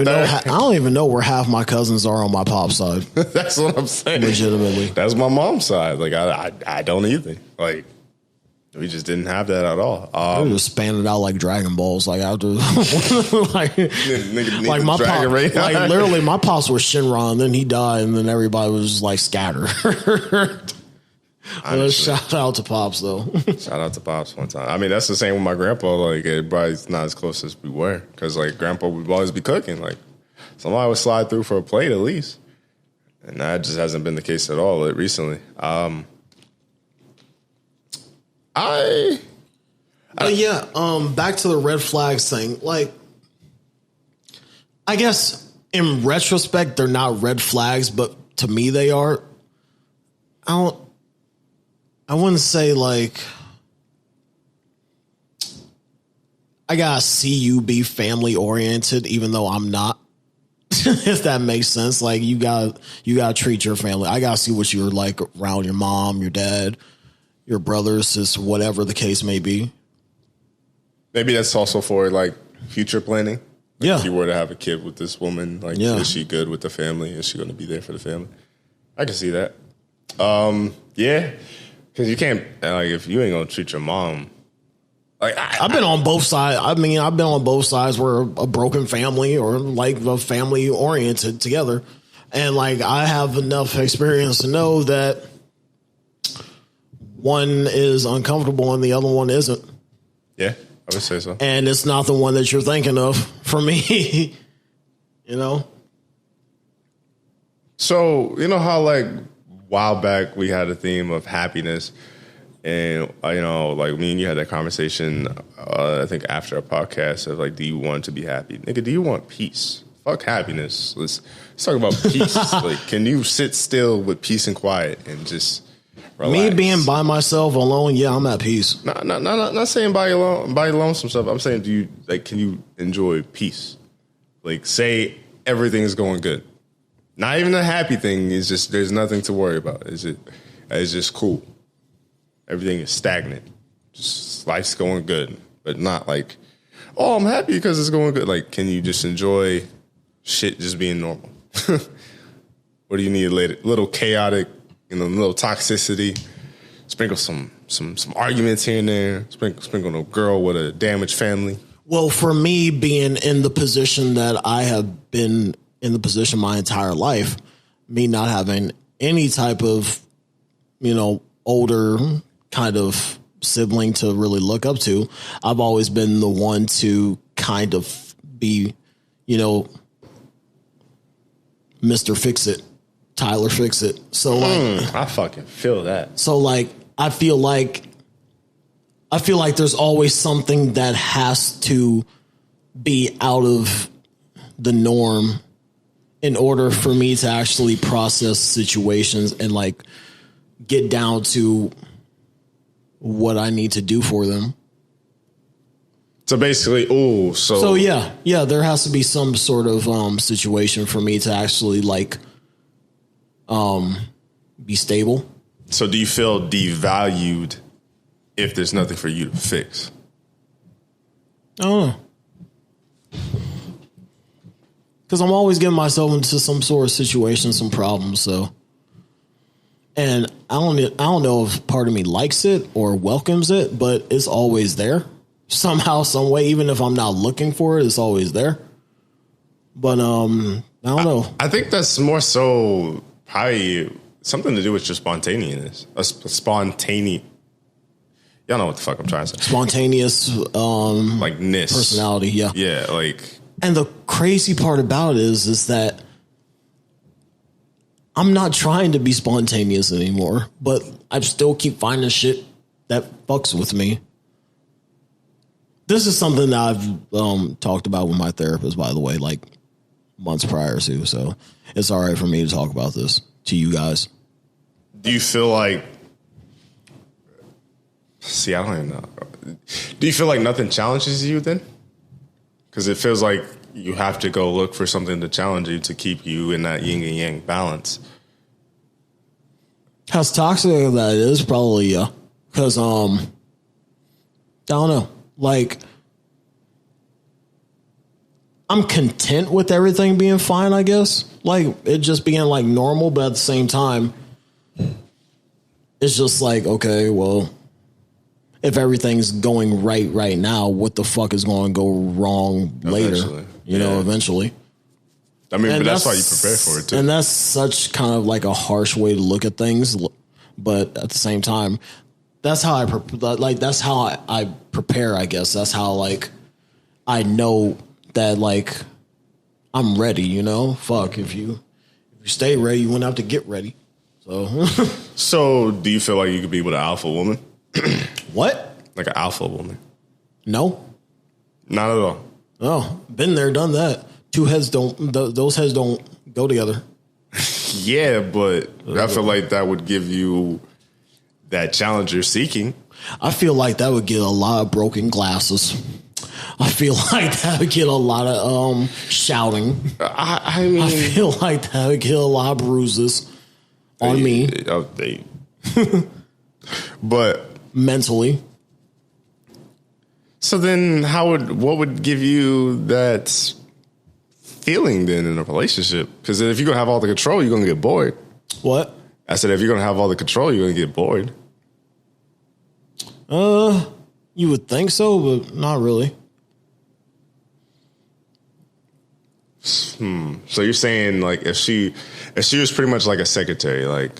don't even know where half my cousins are on my pop side. That's what I'm saying. Legitimately, that's my mom's side. Like I don't either. Like we just didn't have that at all. They were just spanning it out like Dragon Balls. Like after, like my pop, like literally, my pops were Shinron. Then he died, and then everybody was just like scattered. Shout out to Pops though. Shout out to Pops one time. I mean, that's the same with my grandpa. Like everybody's not as close as we were because like grandpa would always be cooking. Like somebody would slide through for a plate at least, and that just hasn't been the case at all recently. Back to the red flags thing. Like, I guess in retrospect, they're not red flags, but to me, they are. I wouldn't say like I gotta see you be family oriented, even though I'm not. If that makes sense, like you gotta treat your family. I gotta see what you're like around your mom, your dad, your brothers, just whatever the case may be. Maybe that's also for like future planning. Like yeah. If you were to have a kid with this woman, like is she good with the family? Is she going to be there for the family? I can see that. Yeah, because you can't like if you ain't gonna treat your mom. Like I've been on both sides. I mean, I've been on both sides where a broken family or like a family oriented together, and like I have enough experience to know that one is uncomfortable and the other one isn't. Yeah, I would say so. And it's not the one that you're thinking of for me, you know? So, you know how like a while back we had a theme of happiness and, you know, like me and you had that conversation, I think after a podcast of like, do you want to be happy? Nigga, do you want peace? Fuck happiness. Let's talk about peace. Like, can you sit still with peace and quiet and just... relax. Me being by myself alone, yeah, I'm at peace. Not saying by lonesome stuff. I'm saying, do you like? Can you enjoy peace? Like, say everything's going good. Not even a happy thing. Is just there's nothing to worry about. It's just cool. Everything is stagnant. Just life's going good, but not like, oh, I'm happy because it's going good. Like, can you just enjoy shit just being normal? Or do you need a little chaotic? You know, a little toxicity, sprinkle some some arguments here and there, sprinkle a girl with a damaged family. Well, for me, being in the position that I have been in the position my entire life, me not having any type of, older kind of sibling to really look up to, I've always been the one to kind of be, Mr. Fix It, Tyler Fix It. So I fucking feel that. So like, I feel like there's always something that has to be out of the norm in order for me to actually process situations and like get down to what I need to do for them. So basically, So yeah, there has to be some sort of situation for me to actually like be stable. So do you feel devalued if there's nothing for you to fix? I don't know. Because I'm always getting myself into some sort of situation, some problems. So, and I don't know if part of me likes it or welcomes it, but it's always there somehow, some way. Even if I'm not looking for it, it's always there. But I don't know. I think that's more so probably something to do with your spontaneousness. Y'all know what the fuck I'm trying to say. Spontaneous, like ness, personality. Yeah, yeah, like. And the crazy part about it is that I'm not trying to be spontaneous anymore, but I still keep finding shit that fucks with me. This is something that I've talked about with my therapist, by the way, like months prior to. So it's all right for me to talk about this to you guys. Do you feel like? See, I don't even know. Do you feel like nothing challenges you then? Because it feels like you have to go look for something to challenge you to keep you in that yin and yang balance. How toxic that is, probably, yeah. Because, I don't know. Like, I'm content with everything being fine, I guess. Like, it just being, like, normal, but at the same time, it's just like, okay, well, if everything's going right now, what the fuck is going to go wrong later? Eventually. I mean, but that's why you prepare for it too. And that's such kind of like a harsh way to look at things, but at the same time, that's how that's how I prepare. I guess that's how like I know that like I'm ready. Fuck if you stay ready, you wouldn't have to get ready. So, so do you feel like you could be with an alpha woman? What? Like an alpha woman? No, not at all. Oh, been there, done that. Those heads don't go together. Yeah, but I feel like that would give you that challenge you're seeking. I feel like that would get a lot of broken glasses. I feel like that would get a lot of shouting. I mean, I feel like that would get a lot of bruises on me. But mentally. So then what would give you that feeling then in a relationship? Because if you're going to have all the control, you're going to get bored. What? I said, if you're going to have all the control, you're going to get bored. You would think so, but not really. So you're saying like if she was pretty much like a secretary, like,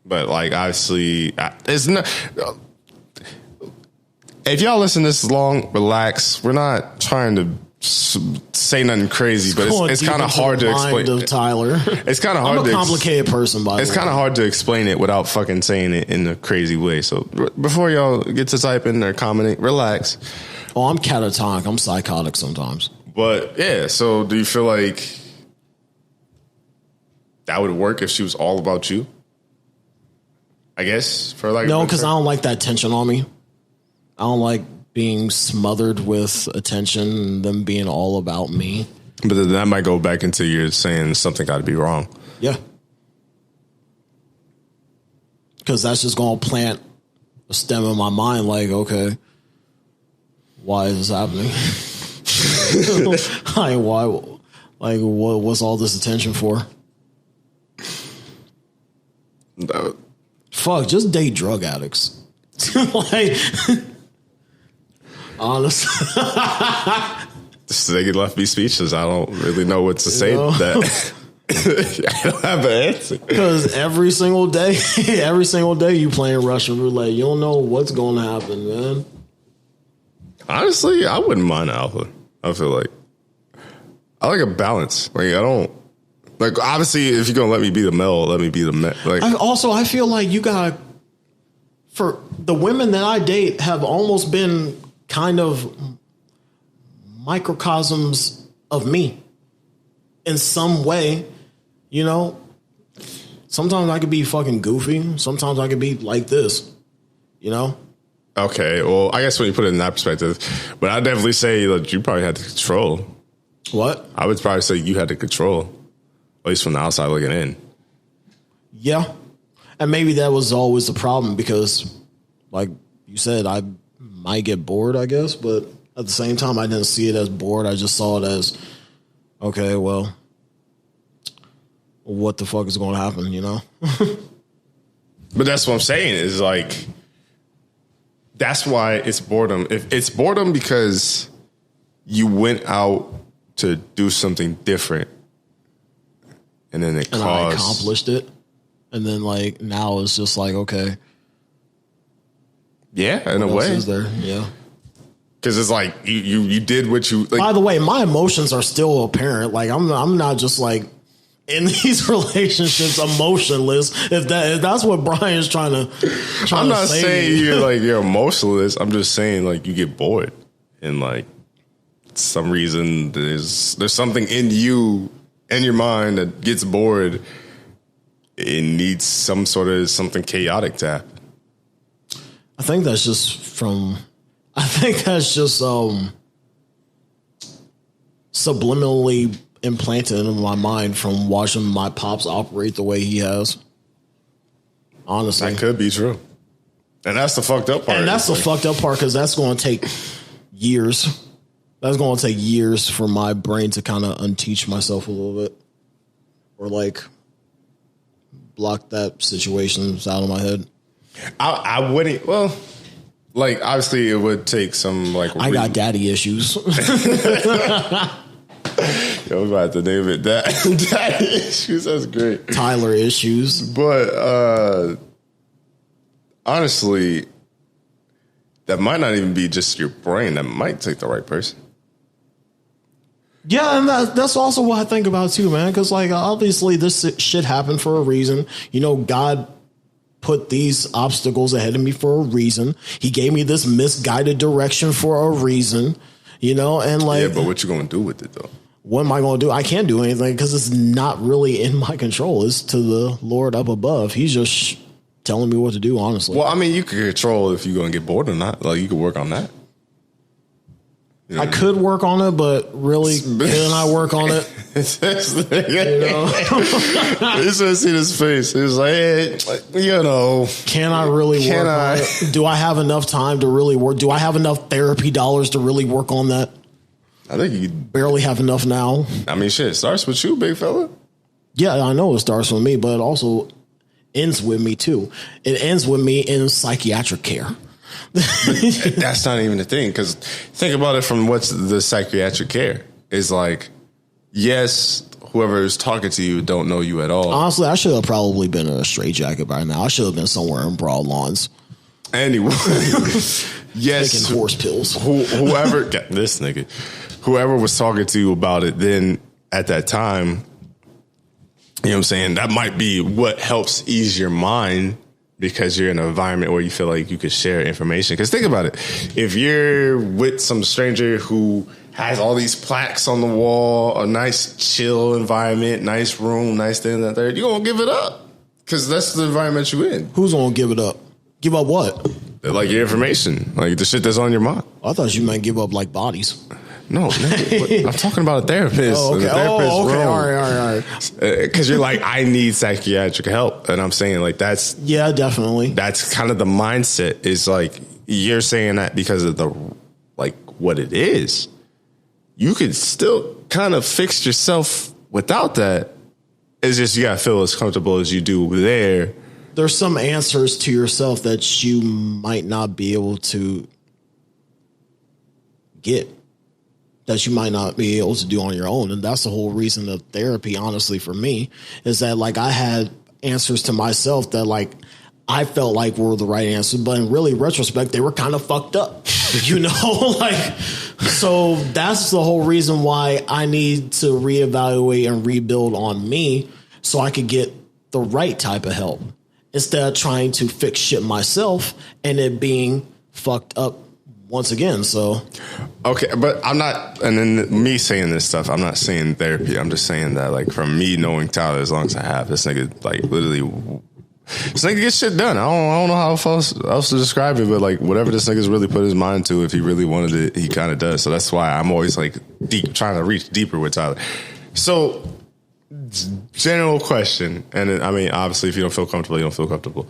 but like obviously it's not. If y'all listen this long, relax. We're not trying to say nothing crazy, but it's kind of hard to explain. Of Tyler. It's kind of hard. I'm a complicated person, by the way. It's kind of hard to explain it without fucking saying it in a crazy way. So before y'all get to typing or commenting, relax. Oh, I'm catatonic. I'm psychotic sometimes. But yeah, so do you feel like that would work if she was all about you? I guess for like no, because I don't like that tension on me. I don't like being smothered with attention and them being all about me. But then that might go back into you saying something got to be wrong. Yeah. Because that's just going to plant a stem in my mind like, okay, why is this happening? Why? Like, what's all this attention for? fuck, just date drug addicts. Like, honestly. This nigga left me speechless. I don't really know what to say to that. I don't have an answer. Because every single day you playing Russian roulette. You don't know what's going to happen, man. Honestly, I wouldn't mind alpha. I feel like I like a balance. Like, I don't like. Obviously, if you're gonna let me be the male, let me be the male. Like, I feel like you got, for the women that I date have almost been kind of microcosms of me in some way. You know, sometimes I could be fucking goofy. Sometimes I could be like this. You know. Okay, well, I guess when you put it in that perspective, but I'd definitely say that you probably had the control. What? I would probably say you had the control, at least from the outside looking in. Yeah. And maybe that was always the problem because, like you said, I might get bored, I guess. But at the same time, I didn't see it as bored. I just saw it as, okay, well, what the fuck is going to happen, you know? But that's what I'm saying is like, that's why it's boredom. If it's boredom because you went out to do something different, and then I accomplished it, and then like now it's just like, okay, yeah, in a way, is there? Yeah, because it's like you did what you. Like, by the way, my emotions are still apparent. Like I'm not just like in these relationships emotionless. If that's what Brian's trying to I'm not say saying you're emotionless. I'm just saying like you get bored and like some reason there's something in you and your mind that gets bored. It needs some sort of something chaotic to happen. I think that's just subliminally implanted in my mind from watching my pops operate the way he has. Honestly, that could be true, and that's the fucked up part. And that's the fucked up part because that's going to take years. That's going to take years for my brain to kind of unteach myself a little bit, or like block that situation out of my head. I wouldn't. Well, like obviously it would take some like. I got daddy issues. Yo, we're about to name it daddy issues. That's great. Tyler issues. But honestly, that might not even be just your brain. That might take the right person. Yeah, and that's also what I think about too, man. Because like obviously this shit happened for a reason. You know, God put these obstacles ahead of me for a reason. He gave me this misguided direction for a reason. You know, and like, yeah, but what you gonna do with it though? What am I going to do? I can't do anything because it's not really in my control. It's to the Lord up above. He's just telling me what to do, honestly. Well, I mean, you could control if you're going to get bored or not. Like, you could work on that. You know I could work on it, but really, can I work on it? You know? He's going to see his face. He's like, hey, you know. Can I really work on it? Do I have enough time to really work? Do I have enough therapy dollars to really work on that? I think you barely have enough now. I mean, shit, it starts with you, big fella. Yeah, I know it starts with me, but it also ends with me too. It ends with me in psychiatric care. That's not even the thing, because think about it from what's the psychiatric care is like. Yes, whoever is talking to you don't know you at all. Honestly, I should have probably been in a straitjacket by now. I should have been somewhere in broad lawns. Anyway, yes, taking horse pills. Whoever this nigga. Whoever was talking to you about it then at that time, you know what I'm saying? That might be what helps ease your mind because you're in an environment where you feel like you could share information. Because think about it. If you're with some stranger who has all these plaques on the wall, a nice chill environment, nice room, nice thing, that third, you're going to give it up because that's the environment you're in. Who's going to give it up? Give up what? Like your information, like the shit that's on your mind. I thought you might give up like bodies. No, I'm talking about a therapist. Oh, okay. Okay. All right. Because you're like, I need psychiatric help. And I'm saying like, yeah, definitely. That's kind of the mindset is like, you're saying that because of the, like what it is. You could still kind of fix yourself without that. It's just, you got to feel as comfortable as you do there there's some answers to yourself that you might not be able to get, that you might not be able to do on your own. And that's the whole reason of therapy, honestly, for me, is that like I had answers to myself that like I felt like were the right answers, but in really retrospect, they were kind of fucked up, you know, like, so that's the whole reason why I need to reevaluate and rebuild on me so I could get the right type of help instead of trying to fix shit myself and it being fucked up once again. So, okay, but I'm not, and then me saying this stuff, I'm not saying therapy. I'm just saying that, like, from me knowing Tyler as long as I have, this nigga, like, literally, this nigga gets shit done. I don't know how else to describe it, but like, whatever this nigga's really put his mind to, if he really wanted it, he kind of does. So that's why I'm always like trying to reach deeper with Tyler. So, general question, and I mean, obviously, if you don't feel comfortable, you don't feel comfortable.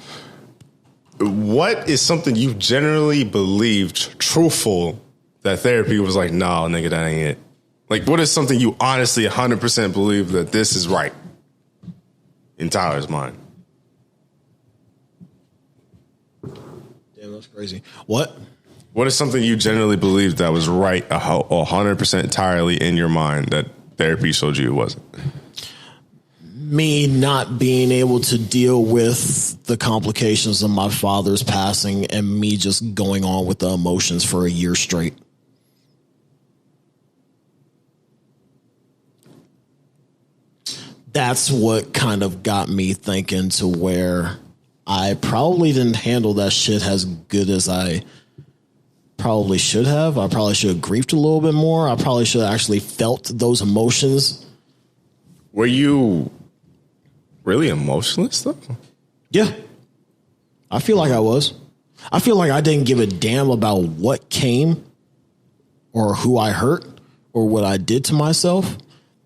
What is something you generally believed truthful that therapy was like, nah, nigga, that ain't it? Like, what is something you honestly 100% believe that this is right in Tyler's mind? Damn, that's crazy. What? What is something you generally believed that was right 100% entirely in your mind that therapy showed you it wasn't? Me not being able to deal with the complications of my father's passing and me just going on with the emotions for a year straight. That's what kind of got me thinking to where I probably didn't handle that shit as good as I probably should have. I probably should have grieved a little bit more. I probably should have actually felt those emotions. Were you really emotionless, though? Yeah. I feel like I was. I feel like I didn't give a damn about what came or who I hurt or what I did to myself.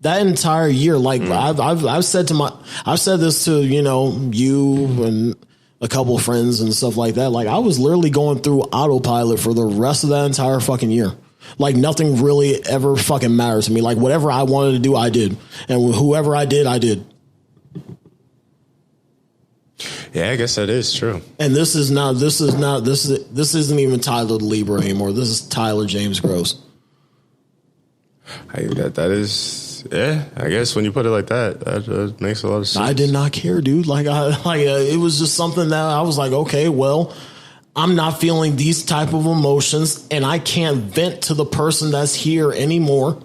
That entire year, like I've said this to, you know, you and a couple of friends and stuff like that. Like I was literally going through autopilot for the rest of that entire fucking year. Like nothing really ever fucking mattered to me. Like whatever I wanted to do, I did. And whoever I did, I did. Yeah, I guess that is true. And this isn't even Tyler the Libra anymore. This is Tyler James Gross. That is, yeah, I guess when you put it like that, that makes a lot of sense. I did not care, dude. It was just something that I was like, okay, well, I'm not feeling these type of emotions and I can't vent to the person that's here anymore.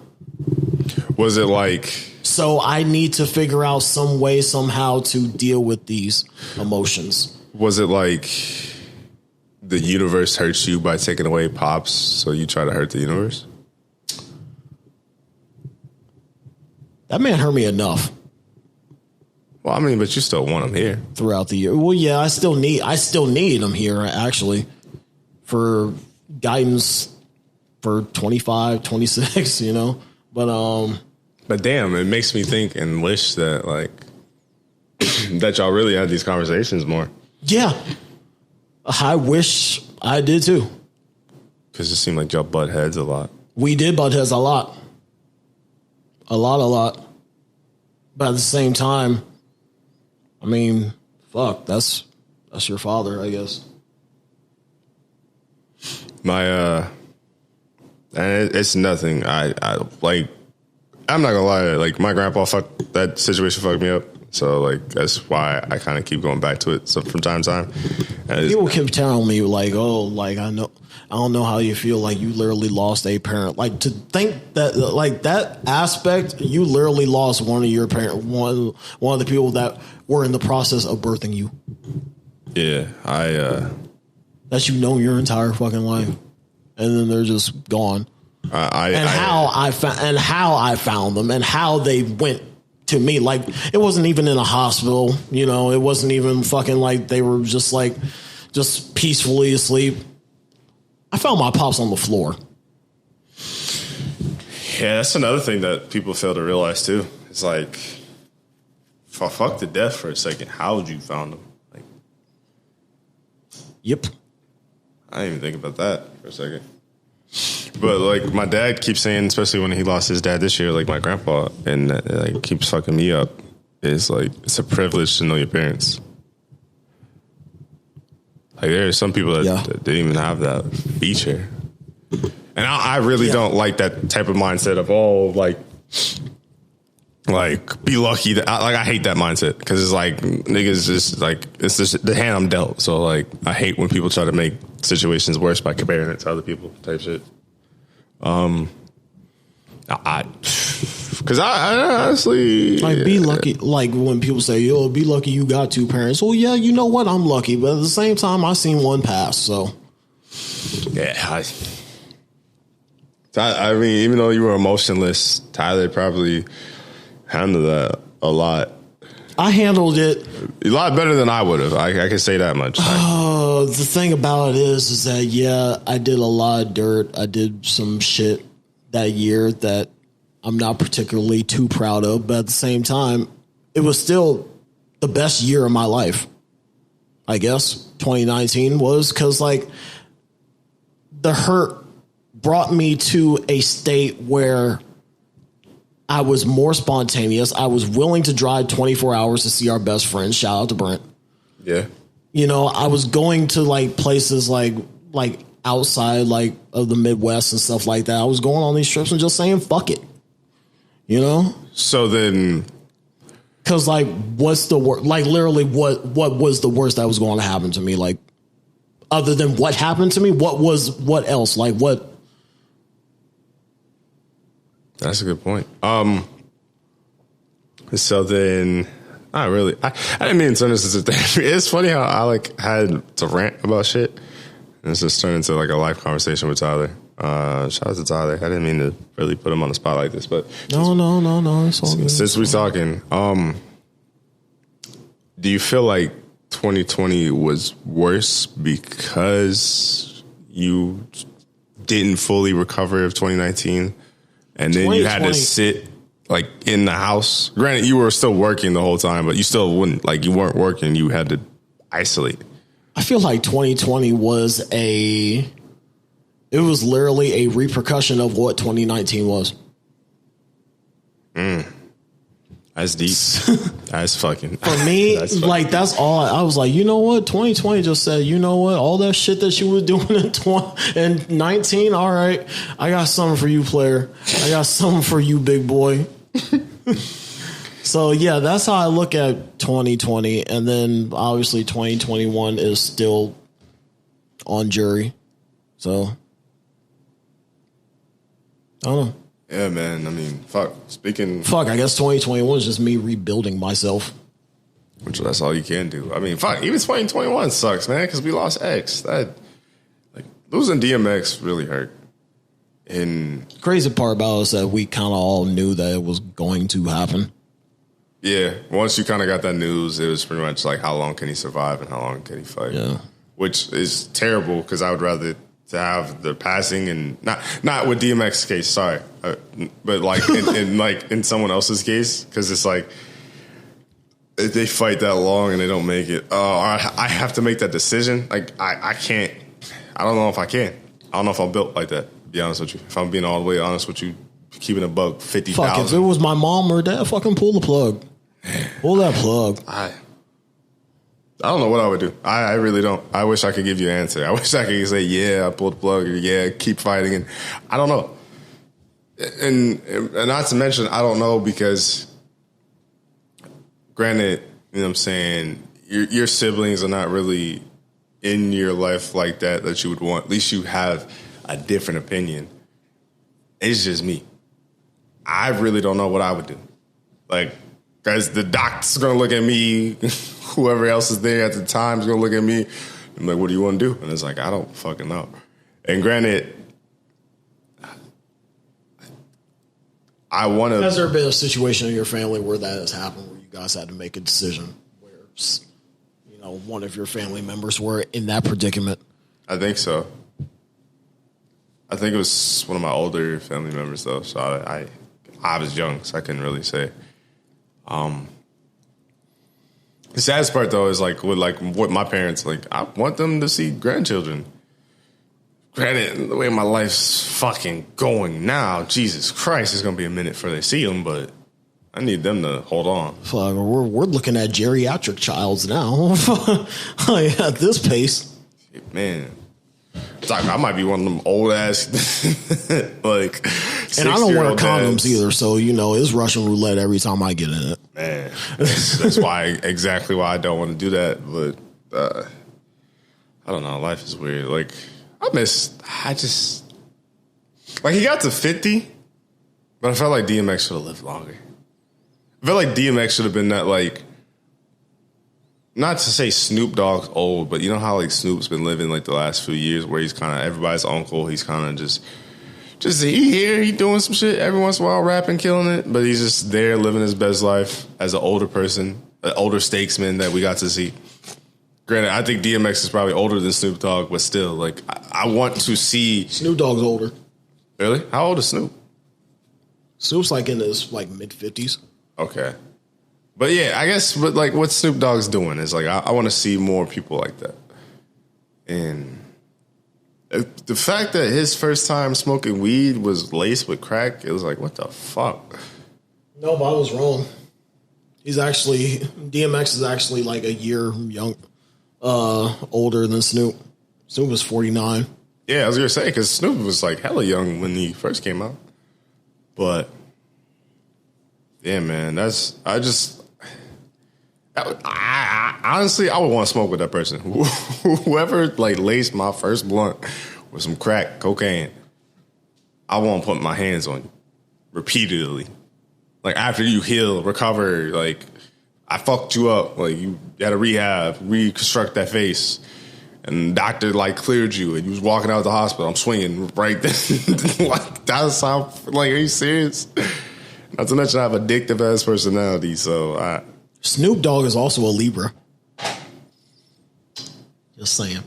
Was it like, so I need to figure out some way, somehow to deal with these emotions. Was it like the universe hurts you by taking away Pops, so you try to hurt the universe? That man hurt me enough. Well, I mean, but you still want him here throughout the year. Well, yeah, I still need him here actually for guidance for 25, 26, you know. But damn, it makes me think and wish that like that y'all really had these conversations more. Yeah. I wish I did too. Cuz it seemed like y'all butt heads a lot. We did butt heads a lot. A lot. But at the same time, I mean, fuck, that's your father, I guess. And it's nothing. I like, I'm not gonna lie, like my grandpa that situation fucked me up. So like that's why I kind of keep going back to it from time to time. People keep telling me like, oh, like I don't know how you feel, like you literally lost a parent. Like to think that like that aspect, you literally lost one of your parent, one of the people that were in the process of birthing you. Yeah, that you've known your entire fucking life, and then they're just gone. How I found them and how they went to me. Like it wasn't even in a hospital, you know. It wasn't even fucking like they were just peacefully asleep. I found my pops on the floor. Yeah, that's another thing that people fail to realize too. It's like, fuck the death for a second. How would you found them? Like, yep. I didn't even think about that for a second. But like my dad keeps saying, especially when he lost his dad this year, like my grandpa, and that like keeps fucking me up. Is like it's a privilege to know your parents. Like there are some people that didn't even have that feature. And I really don't like that type of mindset of be lucky that I hate that mindset because it's like niggas just like it's just the hand I'm dealt. So like I hate when people try to make situations worse by comparing it to other people type shit. Because I honestly like be lucky. Like when people say, "Yo, be lucky you got two parents." Well, yeah, you know what? I'm lucky, but at the same time, I seen one pass. So yeah, I mean, even though you were emotionless, Tyler probably handled that a lot. I handled it a lot better than I would have. I can say that much. The thing about it is that yeah, I did a lot of dirt. I did some shit that year that I'm not particularly too proud of, but at the same time, it was still the best year of my life. I guess 2019 was because like the hurt brought me to a state where I was more spontaneous. I was willing to drive 24 hours to see our best friend. Shout out to Brent. Yeah. You know, I was going to like places like outside like of the Midwest and stuff like that. I was going on these trips and just saying, fuck it. You know? So then, cause like, what's the worst? Like literally what was the worst that was going to happen to me? Like other than what happened to me, what else? Like what? That's a good point. So then I didn't mean to turn this into therapy. It's funny how I like had to rant about shit. And it's just turned into like a life conversation with Tyler. Shout out to Tyler. I didn't mean to really put him on the spot like this, but no. It's all good. Since we're talking, do you feel like 2020 was worse because you didn't fully recover of 2019, and then you had to sit like in the house? Granted, you were still working the whole time, but you still wouldn't like you weren't working. You had to isolate. I feel like 2020 was it was literally a repercussion of what 2019 was. That's deep. That's fucking. For me, like, that's all. I was like, you know what? 2020 just said, you know what? All that shit that you were doing in 19, all right. I got something for you, player. I got something for you, big boy. So, yeah, that's how I look at 2020. And then, obviously, 2021 is still on jury. So, I don't know. Yeah, man. I mean, fuck. I guess 2021 is just me rebuilding myself. Which that's all you can do. I mean, fuck. Even 2021 sucks, man, because we lost X. That like losing DMX really hurt. And crazy part about it is that we kind of all knew that it was going to happen. Yeah, once you kind of got that news, it was pretty much like, how long can he survive and how long can he fight? Yeah, which is terrible because I would rather to have the passing and not with DMX's case, sorry, but like in someone else's case, because it's like if they fight that long and they don't make it. Oh, I have to make that decision. Like I can't. I don't know if I can. I don't know if I'm built like that. To be honest with you, if I'm being all the way honest with you, keeping a buck 50,000. Fuck, if it was my mom or dad, fucking pull the plug. Pull that plug. I don't know what I would do. I really don't. I wish I could give you an answer. I wish I could say, yeah, I pulled the plug, or yeah, keep fighting. And I don't know. And not to mention, I don't know because, granted, you know what I'm saying, your siblings are not really in your life like that you would want. At least you have a different opinion. It's just me. I really don't know what I would do. Like, guys, the doctor's going to look at me. Whoever else is there at the time is going to look at me. I'm like, what do you want to do? And it's like, I don't fucking know. And granted, I want to... Has there been a situation in your family where that has happened, where you guys had to make a decision where, you know, one of your family members were in that predicament? I think so. I think it was one of my older family members, though. So I was young, so I couldn't really say. The saddest part, though, is like with my parents, like I want them to see grandchildren. Granted, the way my life's fucking going now, Jesus Christ, it's gonna be a minute before they see them, but I need them to hold on. Fuck, we're looking at geriatric childs now. Like, at this pace. man. I might be one of them old ass like. And I don't wear condoms either, so it's Russian roulette every time I get in it. Man, that's exactly why I don't want to do that. But I don't know. Life is weird. Like he got to 50, but I felt like DMX should have lived longer. I felt like DMX should have been that, like, not to say Snoop Dogg's old, but you know how like Snoop's been living like the last few years where he's kind of everybody's uncle. He's kind of just he doing some shit every once in a while, rapping, killing it, but he's just there living his best life as an older person, an older statesman that we got to see. Granted, I think DMX is probably older than Snoop Dogg, but still, like, I want to see. Snoop Dogg's older. Really? How old is Snoop? Snoop's like in his like mid-50s. Okay. But yeah, I guess like what Snoop Dogg's doing is like I want to see more people like that. And the fact that his first time smoking weed was laced with crack, it was like, what the fuck? No, but I was wrong. DMX is actually like a year older than Snoop. Snoop was 49. Yeah, I was gonna say because Snoop was like hella young when he first came out. But yeah, man, honestly, I would want to smoke with that person. Whoever like laced my first blunt with some crack cocaine, I won't put my hands on you repeatedly. Like after you heal, recover, like I fucked you up, like you had a rehab, reconstruct that face, and the doctor like cleared you, and you was walking out of the hospital. I'm swinging right then. Like that's how. Like, are you serious? Not to mention I have addictive ass personality, so Snoop Dogg is also a Libra. Just saying.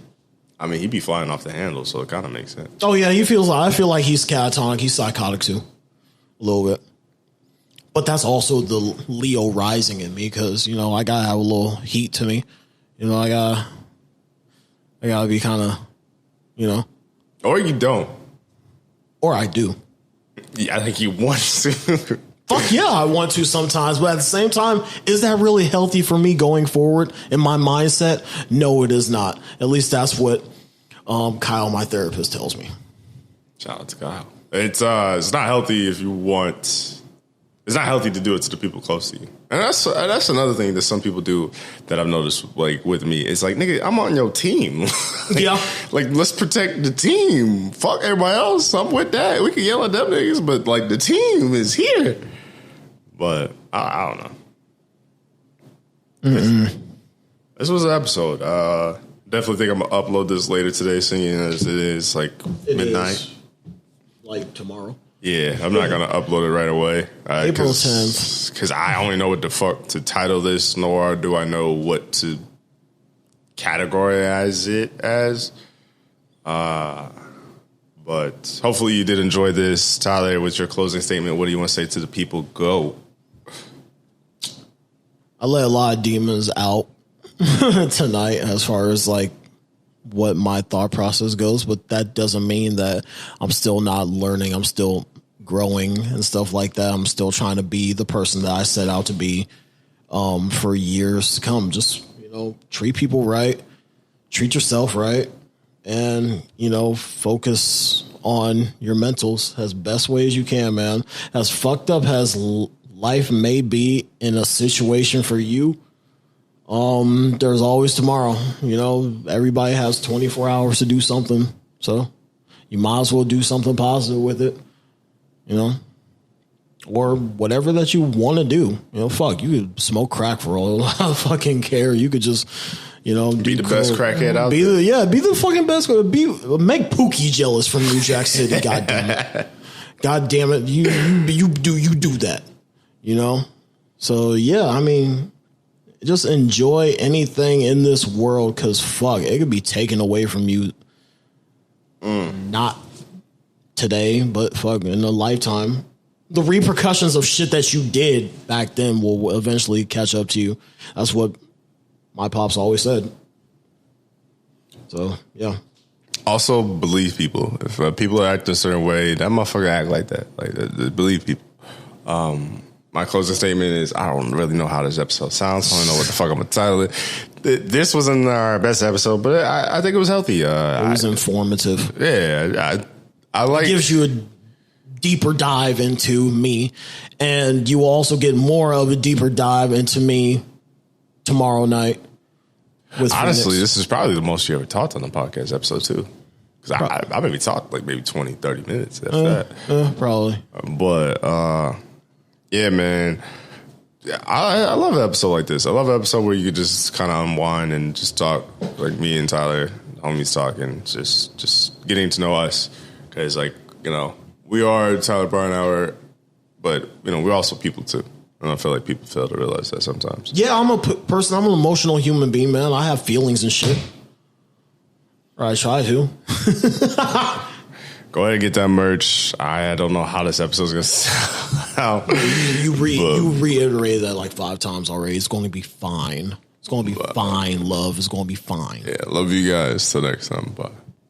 I mean, he'd be flying off the handle, so it kind of makes sense. Oh yeah, I feel like he's catatonic. He's psychotic too, a little bit. But that's also the Leo rising in me because I gotta have a little heat to me. I gotta be kind of, Or you don't. Or I do. Yeah, I think you want to. Fuck yeah, I want to sometimes, but at the same time, is that really healthy for me going forward in my mindset? No, it is not. At least that's what Kyle, my therapist, tells me. Shout out to Kyle. It's not healthy if you want. It's not healthy to do it to the people close to you, and that's another thing that some people do that I've noticed. Like with me, it's like, nigga, I'm on your team. Yeah, like let's protect the team. Fuck everybody else. I'm with that. We can yell at them niggas, but like the team is here. But I don't know. This was an episode. Definitely think I'm gonna upload this later today, seeing as it is like midnight, like tomorrow. Yeah, I'm not gonna upload it right away. April 10th, because I only know what the fuck to title this, nor do I know what to categorize it as. But hopefully you did enjoy this. Tyler, what's your closing statement? What do you want to say to the people? Go. I let a lot of demons out tonight as far as like what my thought process goes, but that doesn't mean that I'm still not learning. I'm still growing and stuff like that. I'm still trying to be the person that I set out to be for years to come. Just, treat people right, treat yourself right, and, focus on your mentals as best way as you can, man. As fucked up as life may be in a situation for you, there's always tomorrow. Everybody has 24 hours to do something. So you might as well do something positive with it, or whatever that you want to do. Fuck, you could smoke crack for all I fucking care. You could just, be the best crackhead out there. Be the fucking best. Make Pookie jealous from New Jack City. God damn it. God damn it. You do that, So yeah, I mean, just enjoy anything in this world because fuck, it could be taken away from you. Not today, but fuck, in a lifetime. The repercussions of shit that you did back then will eventually catch up to you. That's what my pops always said. So, yeah. Also, believe people. If people act a certain way, that motherfucker act like that. Like, believe people. My closing statement is I don't really know how this episode sounds. So I don't know what the fuck I'm going to title it. This wasn't our best episode, but I think it was healthy. It was informative. Yeah, I like. It gives you a deeper dive into me, and you will also get more of a deeper dive into me tomorrow night. Honestly, this is probably the most you ever talked on the podcast episode too. Because I maybe talked like maybe 20, 30 minutes after that. Probably. But yeah, man. I love an episode like this. I love an episode where you could just kind of unwind and just talk, like me and Tyler, homies talking, just getting to know us. Because, like, you know, we are Tyler Brianhour, but, you know, we're also people too. And I feel like people fail to realize that sometimes. Yeah, I'm a person. I'm an emotional human being, man. I have feelings and shit. Or I try to. Go ahead and get that merch. I don't know how this episode's going to sound. You reiterated that like 5 times already. It's going to be fine. It's going to be fine, love. It's going to be fine. Yeah, love you guys. Till next time. Bye.